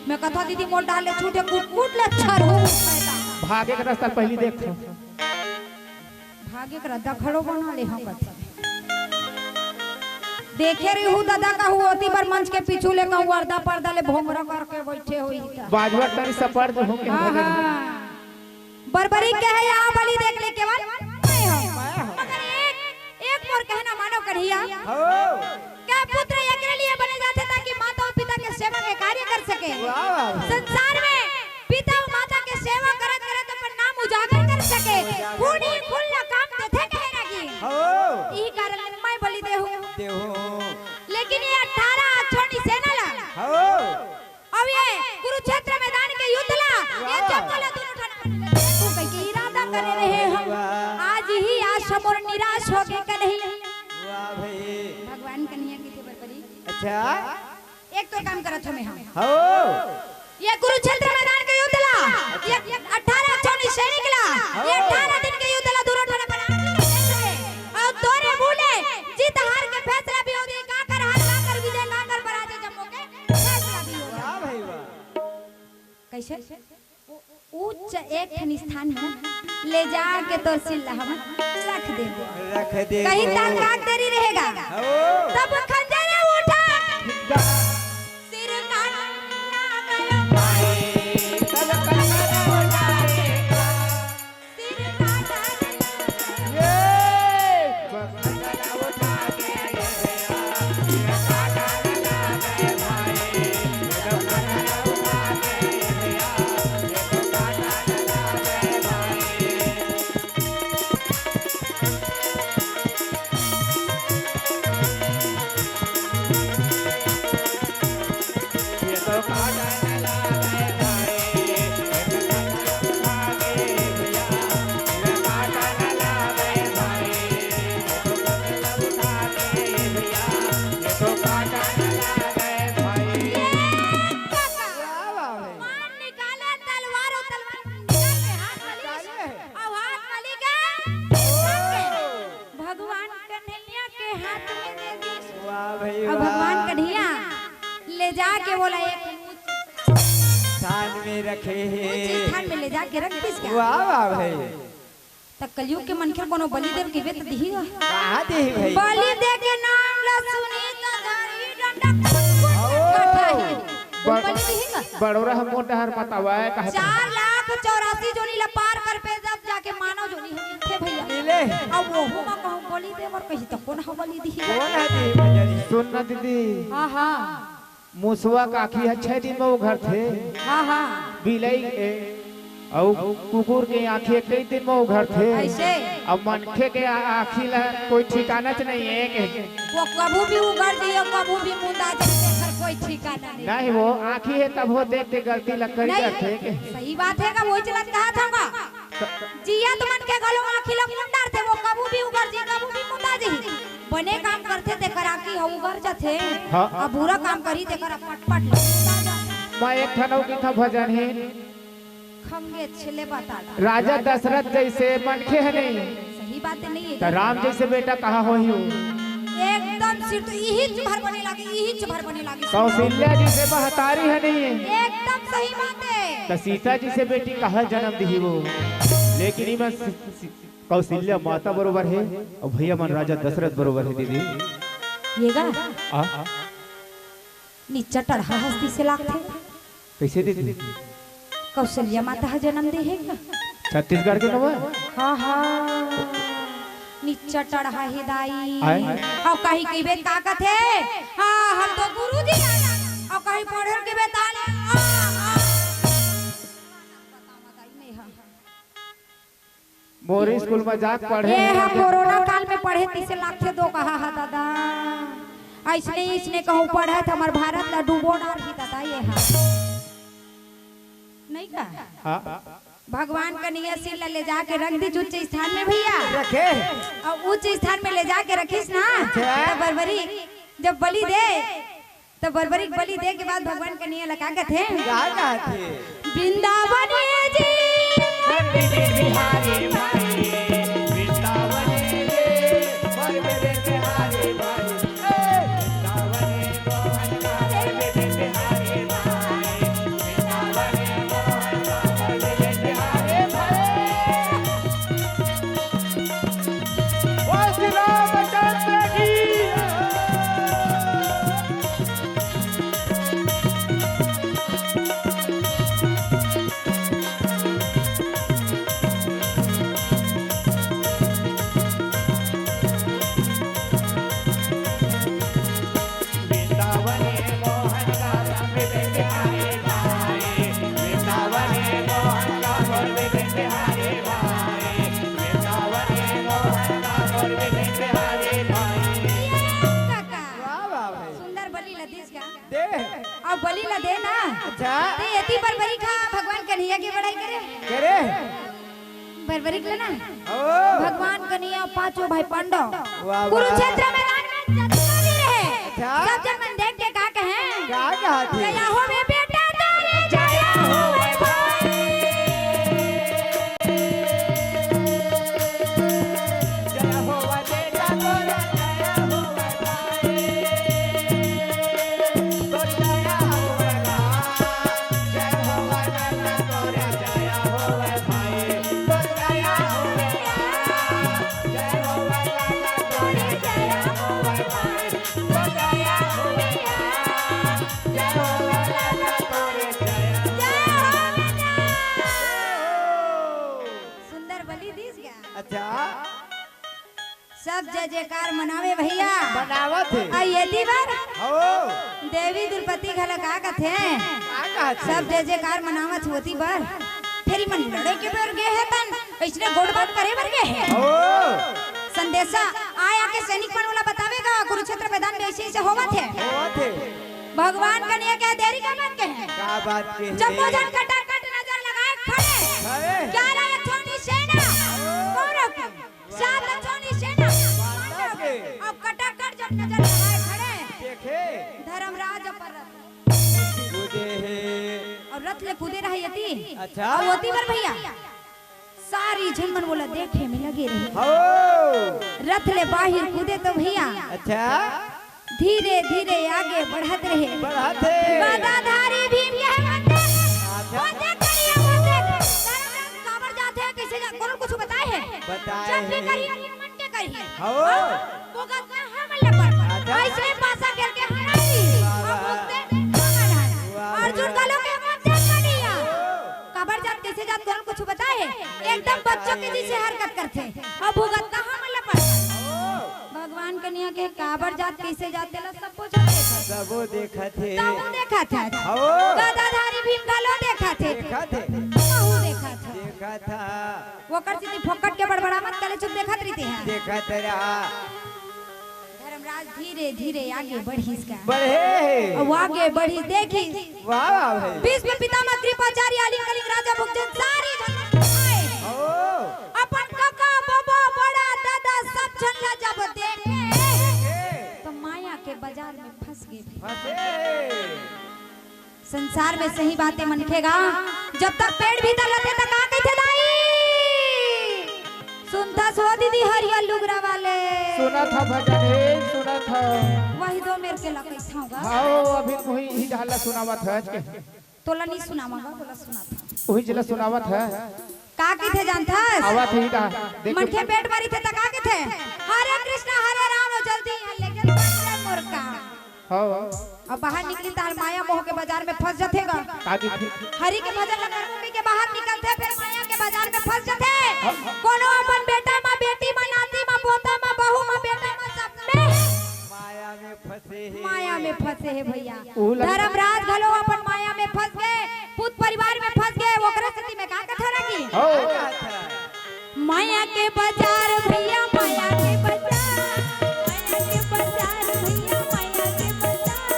मैं कथा दीदी मोल डाले छूटे कूट कूट ले छर हो भागे का रास्ता पहली देख भागे कर रद्दा खड़ो बना ले हम कथा देखे रही हूँ दादा का हुआ होती पर मंच के पीछू ले कहूँ अर्धा पर्दा ले भोंगरा करके बैठे हुई बाजवा तरी सपर जो होके बरबरी के है यहाँ बलि देख ले केवल मगर एक मोर कहना मानो कन्हैया क्या पुत्र एकरे लिए बने जाते ताकि माता और पिता के सेवा के कार्य कर सके। संसार में पिता और माता के सेवा करत करत अपन नाम उजागर कर सके खूनी खुल्ला काम देथे कहे लगी यही कारण मैं बलि देहूं। लेकिन ये 18 छोटी सेना ला अब ये कुरुक्षेत्र मैदान के युद्ध ला ये जंगल दोनों ठाना तू कह के इरादा करे रहे हम आज ही आशा मोर निराश हो गए कि नहीं। वाह भाई भगवान कन्हैया की थे बरबरी अच्छा एक तो काम करत हमें हम हो ये कुरुक्षेत्र मैदान के युद्ध ला ये 18 छोटी सैनिक ला ये 18 दिन के युद्ध ला दोनों ठाना बना और तोरे भूले जीत हार के फैसला भी होगी का कर हार का कर विजय का कर पराजय जब होके फैसला भी होगा। वाह भाई वाह कैसे उच्च एक स्थान में ले जा के तो सिल्ला हम रख दे रख दे कहीं ताक तेरी रहेगा चलेगा तब खंजर उठा सिर काटना गया भाई तब खंजर उठाएगा सिर काटना खंजर उठा के गया सिर काटने लगे भाई तब खंजर उठा के गया सिर काटने लगे भाई ये तो काटने लगे भाई ये तो काटने लगे भाई मान निकाले तलवार और तलवार निकाल के हाथ वाली और हाथ वाली के भगवान कन्हैया के हाथ में दे दी वाह भाई और भगवान कन्हैया ले जाके बोला एक स्थान में रखे ऊंचे स्थान में ले जाके रख दिस क्या वाह वाह भाई तब कलयुग के मनखे कोनो बलिदेव के वेत दिहीगा कहाँ दे भाई बलिदेव के नाम ला सुनी तो धारी डंडा बलि दिहीगा बड़ोरा हम मोटा हर बतावा है कहा 4,84,000 जोनी ला पार कर पे जब जाके मानव जोनी हम थे भैया मिले अब वो हुआ कहूं बलिदेव और कही तो कौन बलि दिहीगा कौन है दी भैया सुन ना दीदी हां हां मुसवा काकी है 6 दिन में वो घर थे हां हां बिलाई और कुकुर के आंखें कई दिन में वो घर थे ऐसे अब मनखे के आँखी ला कोई ठिकाना च नहीं है कि वो कबू भी उगड़ जाइए कबू भी मुंडा जाइए हर कोई ठिकाना नहीं नहीं वो आँखी है तब वो देखते गलती लग कर करते नहीं सही बात है का वही चलत कहा था जिया तो मन के गलो आँखी ला मुंडार थे वो कबू भी उगड़ जी कबू भी मुंडा जी बने काम करते थे कर आँखी हम उगड़ जाते हाँ। अब बुरा काम करी थे कर पटपट मैं एक ठनौ की था भजन है खंगे छिले बता राजा दशरथ जैसे मनखे है नहीं सही बात नहीं तो है राम जैसे बेटा कहा हो ही एकदम सिर तो यही चुभर बने लगी यही चुभर बने लगी कौशल्या जी से महतारी है नहीं एकदम सही बात है तो सीता जी से बेटी कहा जन्म दी वो लेकिन इमें कौशल्या माता बरोबर है और भैया मन राजा दशरथ बरोबर है दीदी ये गा आ नीचा टढ़ा हस्ती से लागते कैसे दीदी कौशल्या माता हा जन्म दे है छत्तीसगढ़ के नवा हाँ हाँ नीचा टढ़ा हिदाई आय। और कहीं की बेत का कथे हाँ हम तो गुरुजी और कहीं पढ़र के बेत आले मोरे स्कूल में जाक पढ़े ये हम कोरोना काल में पढ़े तीसे लाख थे दो कहा हा दादा ऐसने इसने कहूँ पढ़ा था हमार भारत ला डूबो डार ही दादा ये हाँ नहीं का हाँ भगवान कन्हैया सिर ला ले जाके रख दी उच्च स्थान में भैया रखे और उच्च स्थान में ले जाके रखिस ना अच्छा। तो बरबरी जब बलि दे तो बरबरी बलि दे के बाद भगवान कन्हैया लगा के थे कहाँ थे वृंदावन जी बिहारी भाई वृंदावन रे मोर मेरे बिहारी भाई वृंदावन मोहन मोर मेरे बिहारी भाई वृंदावन मोहन मोर मेरे बिहारी भाई ओ श्री रामचंद्र की वृंदावन मोहन मोर मेरे बिहारी भाई वृंदावन मोहन मोर मेरे बिहारी भाई वृंदावन मोहन मोर मेरे बिहारी भाई काका वाह वाह भाई सुंदर बलि लदीस का दे अब बलि ला दे ना अच्छा ते यति बरबरी का भगवान कन्हैया की बड़ाई करे करे बरबरी के ना ओ भगवान कन्हैया पांचों भाई पांडव वाह। कुरुक्षेत्र मैदान में जतने भी रहे अच्छा। सब जन मन देख के कहा कहे कहाँ थे जया हो बे बेटा तेरे जया हो बे भाई जय हो बेटा तोरा जय हो भाई तो जय हो जय हो बेटा तोरा जय हो भाई तो जय हो जय हो बेटा तोरा जय हो सब जय जयकार मनावे भैया। बनावत है आ यदि बार हो देवी द्रौपदी घला का कथे का कहत है? सब जय जयकार मनावत होती बार फिर मन लड़े के बर गए है तन इसने गोड़ बात करे बर गए है। हो संदेशा आया के सैनिक मन वाला बतावेगा कुरुक्षेत्र मैदान में ऐसे ऐसे होवत है। होत है भगवान कन्या क्या देरी का बात के है। का बात के है? जब भोजन कटा कट नजर लगाए खड़े अरे क्या रहा छोटी सेना कौरव की सात छोटी सेना पांडव के अब कटा कट जब नजर लगाए खड़े देखे धर्मराज पर रथ कूदे है और रथ ले कूदे रहे यति अच्छा और होती पर भैया सारी झनमन बोला देखे में लगे रही हो रथ ले बाहर कूदे तो भैया अच्छा धीरे धीरे आगे बढ़त रहे बढ़त है गदाधारी भीम यह मंदिर अच्छा वो देख करिए वो देख धर्मराज काबर जाते हैं कैसे जा कौन कुछ बताए हैं बताए जब भी हैं। करिए मन के करिए हो वो गद्दा हमले पर अच्छा। ऐसे पासा करके हराई अब उससे वाह, अर्जुन का लोग मत करिया काबर जात कैसे जात कौन कुछ बताए हैं एकदम बच्चों के जैसे हरकत करते अब भुगत कहां हमले पर भगवान कन्या के काबर जात कैसे जाते ला सब पूछते थे सबो देखत है सबो देखा था हो गदाधारी भीम गालो देखा थे देखत है बहु देखा था देखा था वो कर सीधी फोकट के बड़बड़ा मत कले चुप देखत रही थी देखत रहा धर्मराज धीरे धीरे आगे बढ़ी इसका बढ़े अब आगे बढ़ी देखी वाह वाह भाई भीष्म पितामह कृपाचार्य आदि कलिंग राजा भुजन सारी जन आए हो अपन काका बाबा बड़ा दादा सब जन ला जब देखे तो माया के बाजार में फंस गए फंसे संसार में सही बातें मनखेगा जब तक पेड़ भीतर रहते तक आ कहते दाई सुनता सो दीदी हरिया लुगरा वाले सुना था भजन है सुना था वही दो मेरे के लगे थाऊगा आओ अभी वही ही ढाला सुनावत है आज के तोला नहीं सुनावागा बोला सुना था वही जिला सुनावत है का की थे जानता आवत ही ढा देख मनखे पेट मारी थे तक आ के थे हरे कृष्ण हरे राम जल्दी लेकिन मुर्गा हो अब बाहर निकली तार माया मोह के बाजार में फंस जातेगा आगे हरि के भजन लगा के बाहर निकलते फिर माया के बाजार में फंस जाते कोनो अपन बेटा मां बेटी मां नाती मां पोता मां बहू मां बेटा मां सब में माया में फंसे है माया में फंसे है भैया ऊ लग- धर्मराज घलो अपन माया में फंस गए पूत परिवार में फंस गए ओकरा स्थिति में का कथा रखी हो का था माया के बाजार भैया माया के बाजार माया के बाजार भैया माया के बाजार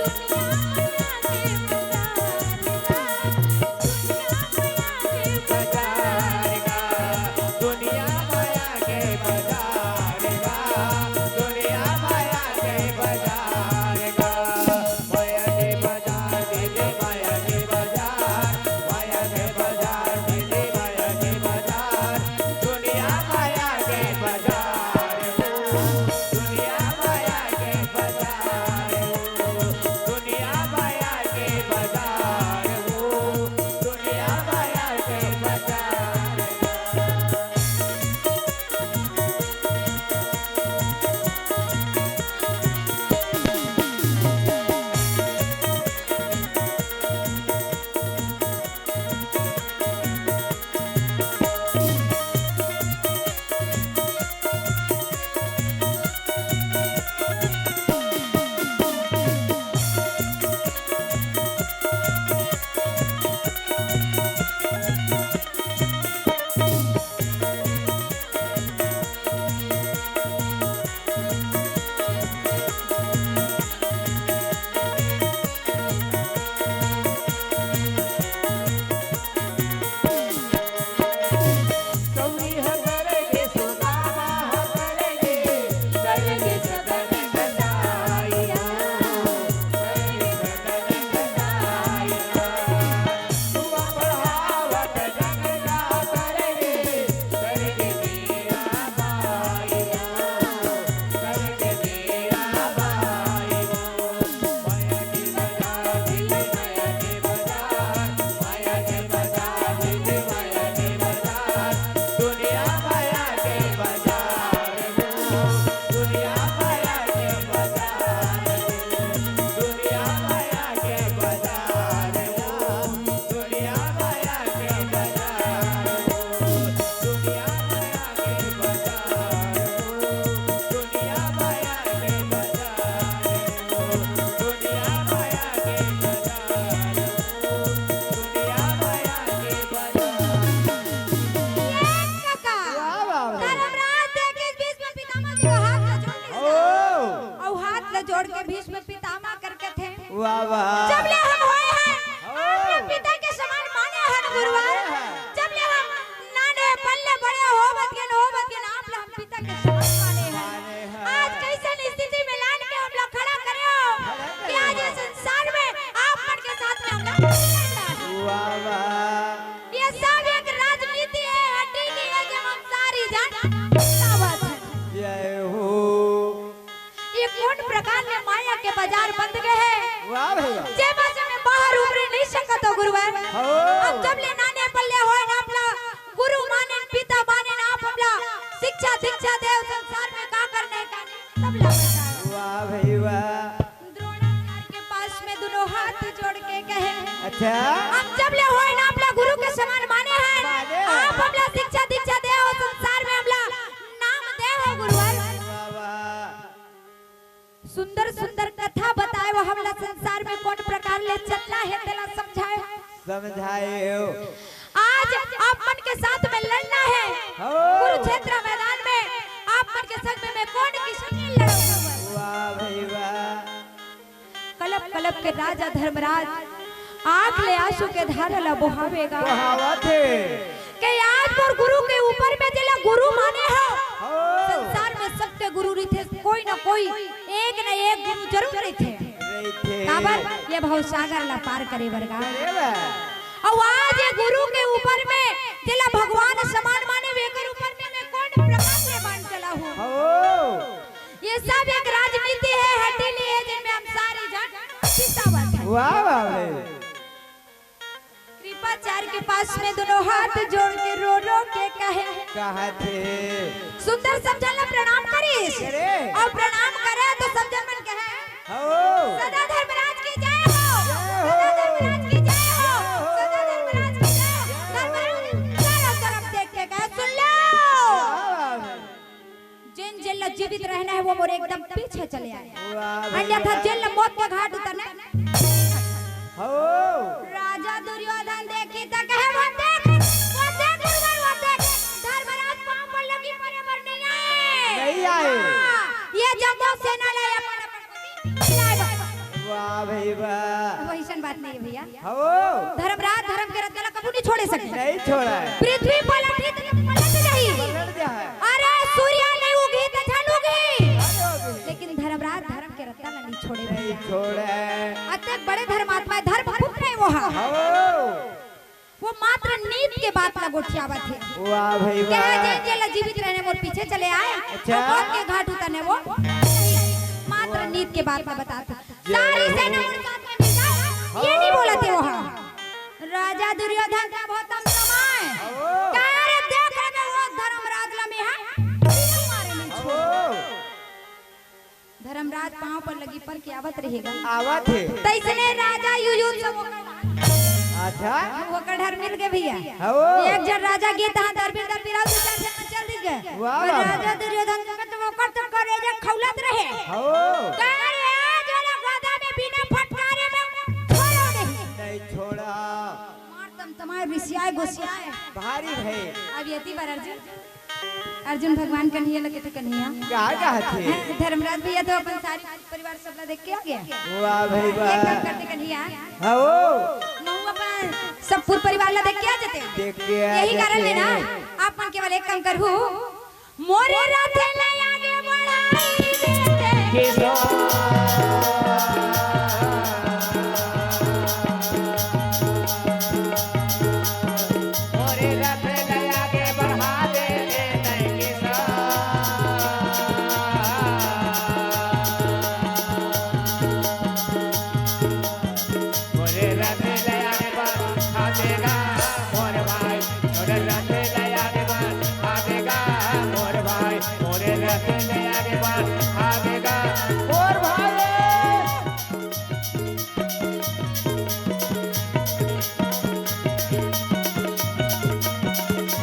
दुनिया माया के बाजार दुनिया माया के बाजार का दुनिया माया के बाजार का माया के बाजार दिले माया के बाजार माया के बाजार दिले माया के बाजार दुनिया माया के बाजार वाह वाह जब ले हम होए हैं अपने पिता के समान माने हैं गुरुवर, जब ले हम नाने पल्ले बड़े होवत के आप हम पिता के समान माने हैं। आज कैसे स्थिति में लान के हम लोग खड़ा करे हो कि आज इस संसार में आप मन के साथ में हम लोग वाह वाह ये सब एक राजनीति है, हड्डी की है जब हम सारी जान क्या बात है। जय हो ये कौन प्रकार में माया के बाजार बंद गए हैं। वाह भैया जे भाषा में बाहर उभर नहीं सकत हो गुरुवर। अब जब ले नाने पल्ले होए ना अपना गुरु माने पिता माने ना आप अपना शिक्षा दीक्षा दे संसार में का करने का तब ला बताओ। वाह भैया द्रोणाचार्य के पास में दोनों हाथ जोड़ के कहे अच्छा अब जब ले होए ना अपना गुरु के समान माने हैं आप अपना शिक्षा दीक्षा दे हो संसार में अपना नाम दे हो गुरुवर। वाह वाह सुंदर सुंदर कथा बताए वो हमला संसार में कौन प्रकार ले चलना है तेला समझाए समझाए हो आज आप मन के साथ में लड़ना है कुरुक्षेत्र मैदान में आप मन के संग में मैं कौन किससे लड़ूंगा। वाह भैया कलप कलप के राजा धर्मराज आंख ले आंसू के धारा ला बहावेगा बहावत है के आज पर गुरु के ऊपर में जिला गुरु माने हो संसार में सबके गुरु रहते कोई ना कोई एक न एक गुरु जरूर रहते काबर ये भाव सागर ला पार करे वर्गा। और आज ये गुरु के ऊपर में जिला भगवान समान माने वेकर ऊपर में मैं कौन प्रकार से मान चला हूँ। ये सब एक राजनीति है हटीली है जिनमें हम सारी जान सीतावत है। वाह वाह कृपाचार्य के पास में दोनों हाथ जोड़ के रो के कहे थे सुंदर समझल प्रणाम करीस और प्रणाम करे तो समझल मन कहे सदा धर्मराज की जय हो सदा धर्मराज की जय हो सदा धर्मराज की जय हो। धर्मराज चारों तरफ देख के कहे सुन लो जिन जेल जीवित रहना है वो मोरे एकदम पीछे चले आए अन्यथा जेल मौत के घाट उतरने। राजा दुर्योधन देखी तो कहे वो देख गुरुवर वो देख धर्मराज पांव पर लगी बराबर नहीं आए ये जब सेना लाया वाह भैया वो ऐसा बात नहीं है भैया धर्मराज धर्म के रद्दला कबू नहीं छोड़े सके नहीं छोड़ा पृथ्वी पलटी तो पलट जाए अरे सूर्य नहीं उगी तो झंड उगी लेकिन धर्मराज धर्म के रद्दला नहीं छोड़े नहीं छोड़ा अतः बड़े धर्मात्मा धर्म पुत्र है वो मात्र नींद के बात ला गोठियावत है। वाह भैया कहे जे जीवित रहने मोर पीछे चले आए अच्छा मौत के घाट उतरने वो मात्र नींद के बात ला बताते सारी सेना मोर साथ में मिल जाए ये नहीं बोलते वो राजा दुर्योधन का बहुत समय कह रे देख रे वो धर्मराज ला में है मारे नहीं छोड़ धर्मराज पांव पर लगी पर के आवत रहेगा आवत है तैसने राजा युयुत्सु अच्छा वो कढ़र मिल गए भैया एक जन राजा गीत हां दरबिंदर बिराज चार जन चल दी गए और राजा दुर्योधन का तो वो कर करे जे खौलत रहे कह रे आज वाला गादा में बिना फटकारे में छोड़ो नहीं छोड़ा मार तुम तुम्हारे रिसियाए गुसियाए भारी है अब यति बार अर्जुन भगवान कन्हैया लगे थे कन्हैया क्या थे धर्मराज भैया तो अपन सारी परिवार सबला देख के आ गया वाह भैया एक काम करते कन्हैया महू अपन सब पूरे परिवार ला देख के आ जाते यही कारण है ना आप मन केवल एक काम करहु मोरे राधे ले आगे बढ़ाई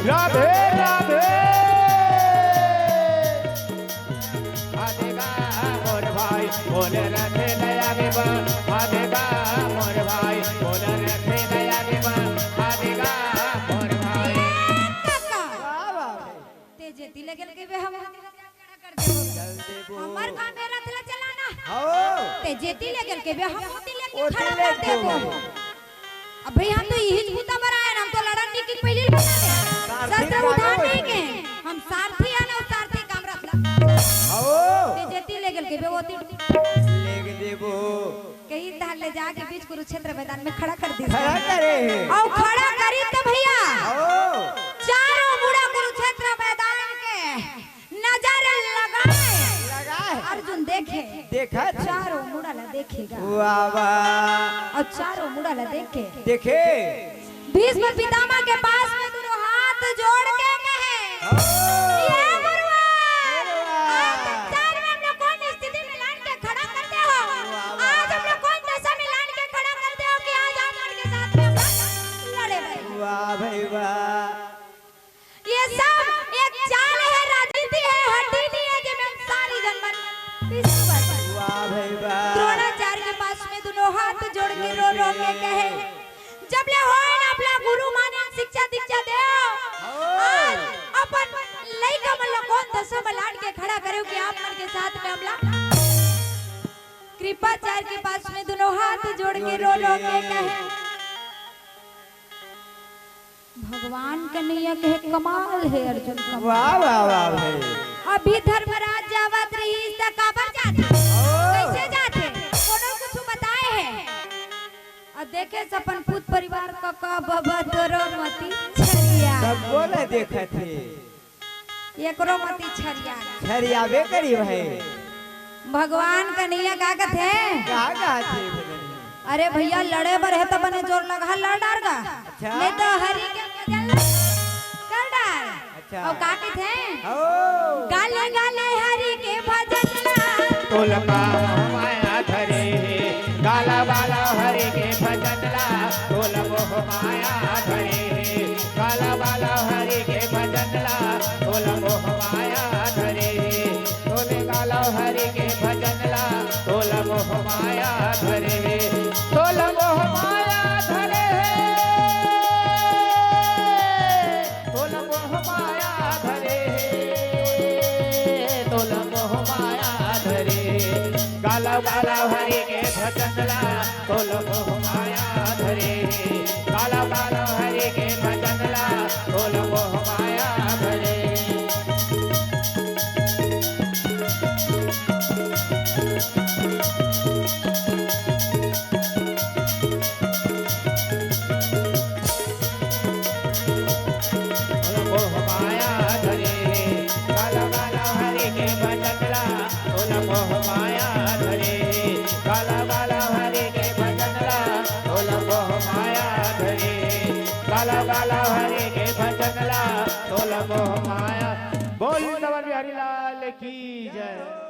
राधे राधे आदेगा मोर भाई बोले रथे नया देवा आदेगा मोर भाई बोले रथे नया देवा आदेगा मोर भाई तेजे दिले गेल के हम कर दे हमर काम मेरा थला चलाना तेजे दिले गेल के हम दिले के ओ खड़ा दिले कर दे को को। अब भाई हम तो यही जूता बनाए ना, हम तो लड़न की पहले बना दे शस्त्र उठा नहीं के हम सारथी है ना, सारथी काम रखला आओ ते जेती ले गेल के बेवती लेके देबो कहीं धार ले जाके बीच कुरुक्षेत्र मैदान में खड़ा कर दी खड़ा करे और खड़ा करी तो भैया आओ चारों मुड़ा कुरुक्षेत्र मैदान के नजर लगाए लगाए अर्जुन देखे देखा चारों मुड़ा ला देखेगा वाह वाह और चारों मुड़ा ला देखे देखे भीष्म पितामह के पास में दोनों हाथ जोड़ के कहे ये गुरुआ आज चार में हम लोग कौन स्थिति में लान के खड़ा करते हो, आज हम लोग कौन दशा में लान के खड़ा करते हो कि आज आप उनके साथ में हम लड़े भाई। वाह भाई वाह ये सब एक चाल है, राजनीति है, हड्डी नहीं है कि मैं सारी जनमन वाह भाई वाह द्रोणाचार्य के पास में दोनों हाथ जोड़ के रो रो के कहे जब ले होए ना अपना गुरु माने शिक्षा दीक्षा दे आज अपन लइका मन ला कौन दशा में लान के खड़ा करे कि आप मन के साथ में हमला कृपाचार्य के पास में दोनों हाथ जोड़ के रो रो के कहे भगवान कन्हैया के कमाल है अर्जुन कमाल। वाह वाह वाह भाई अभी धर्मराज जावत रही काबर जाते कैसे जाते कोनो कुछ बताए हैं और देखे सपन पूत परिवार का बाबा तोरो मती छरिया सब बोले देखा थे एकरो मती छरिया छरिया बे करी भाई भगवान कन्हैया का कथे कहा थे भगवान? अरे भैया लड़े बर है तो बने जोर लगा लड़ डार का अच्छा। नहीं तो हरी के कर डार अच्छा। और का कथे आओ गाले गाले हरी के भजन ला तुलका माया धरे गाला बाला हरे के भजन ला तोल मोह माया धरे गाला बाला हरे के भजन ला तोल मोह माया धरे तोले गाला हरे के भजन ला तोल मोह माया धरे तोल मोह माया धरे तोल मोह माया धरे तोल मोह माया धरे गाला गाला हरे के भजन ला तोल मोह माया धरे गाला गाला हरे के भजन ला तोल मोह माया धरे मोह माया धरे गाला गाला हरे के भजन ला तोल मोह माया धरे गाला गाला हरे के भजन ला तोल मोह माया धरे गाला गाला हरे के भजन ला तोल मोह माया बोल बिहारी लाल की जय।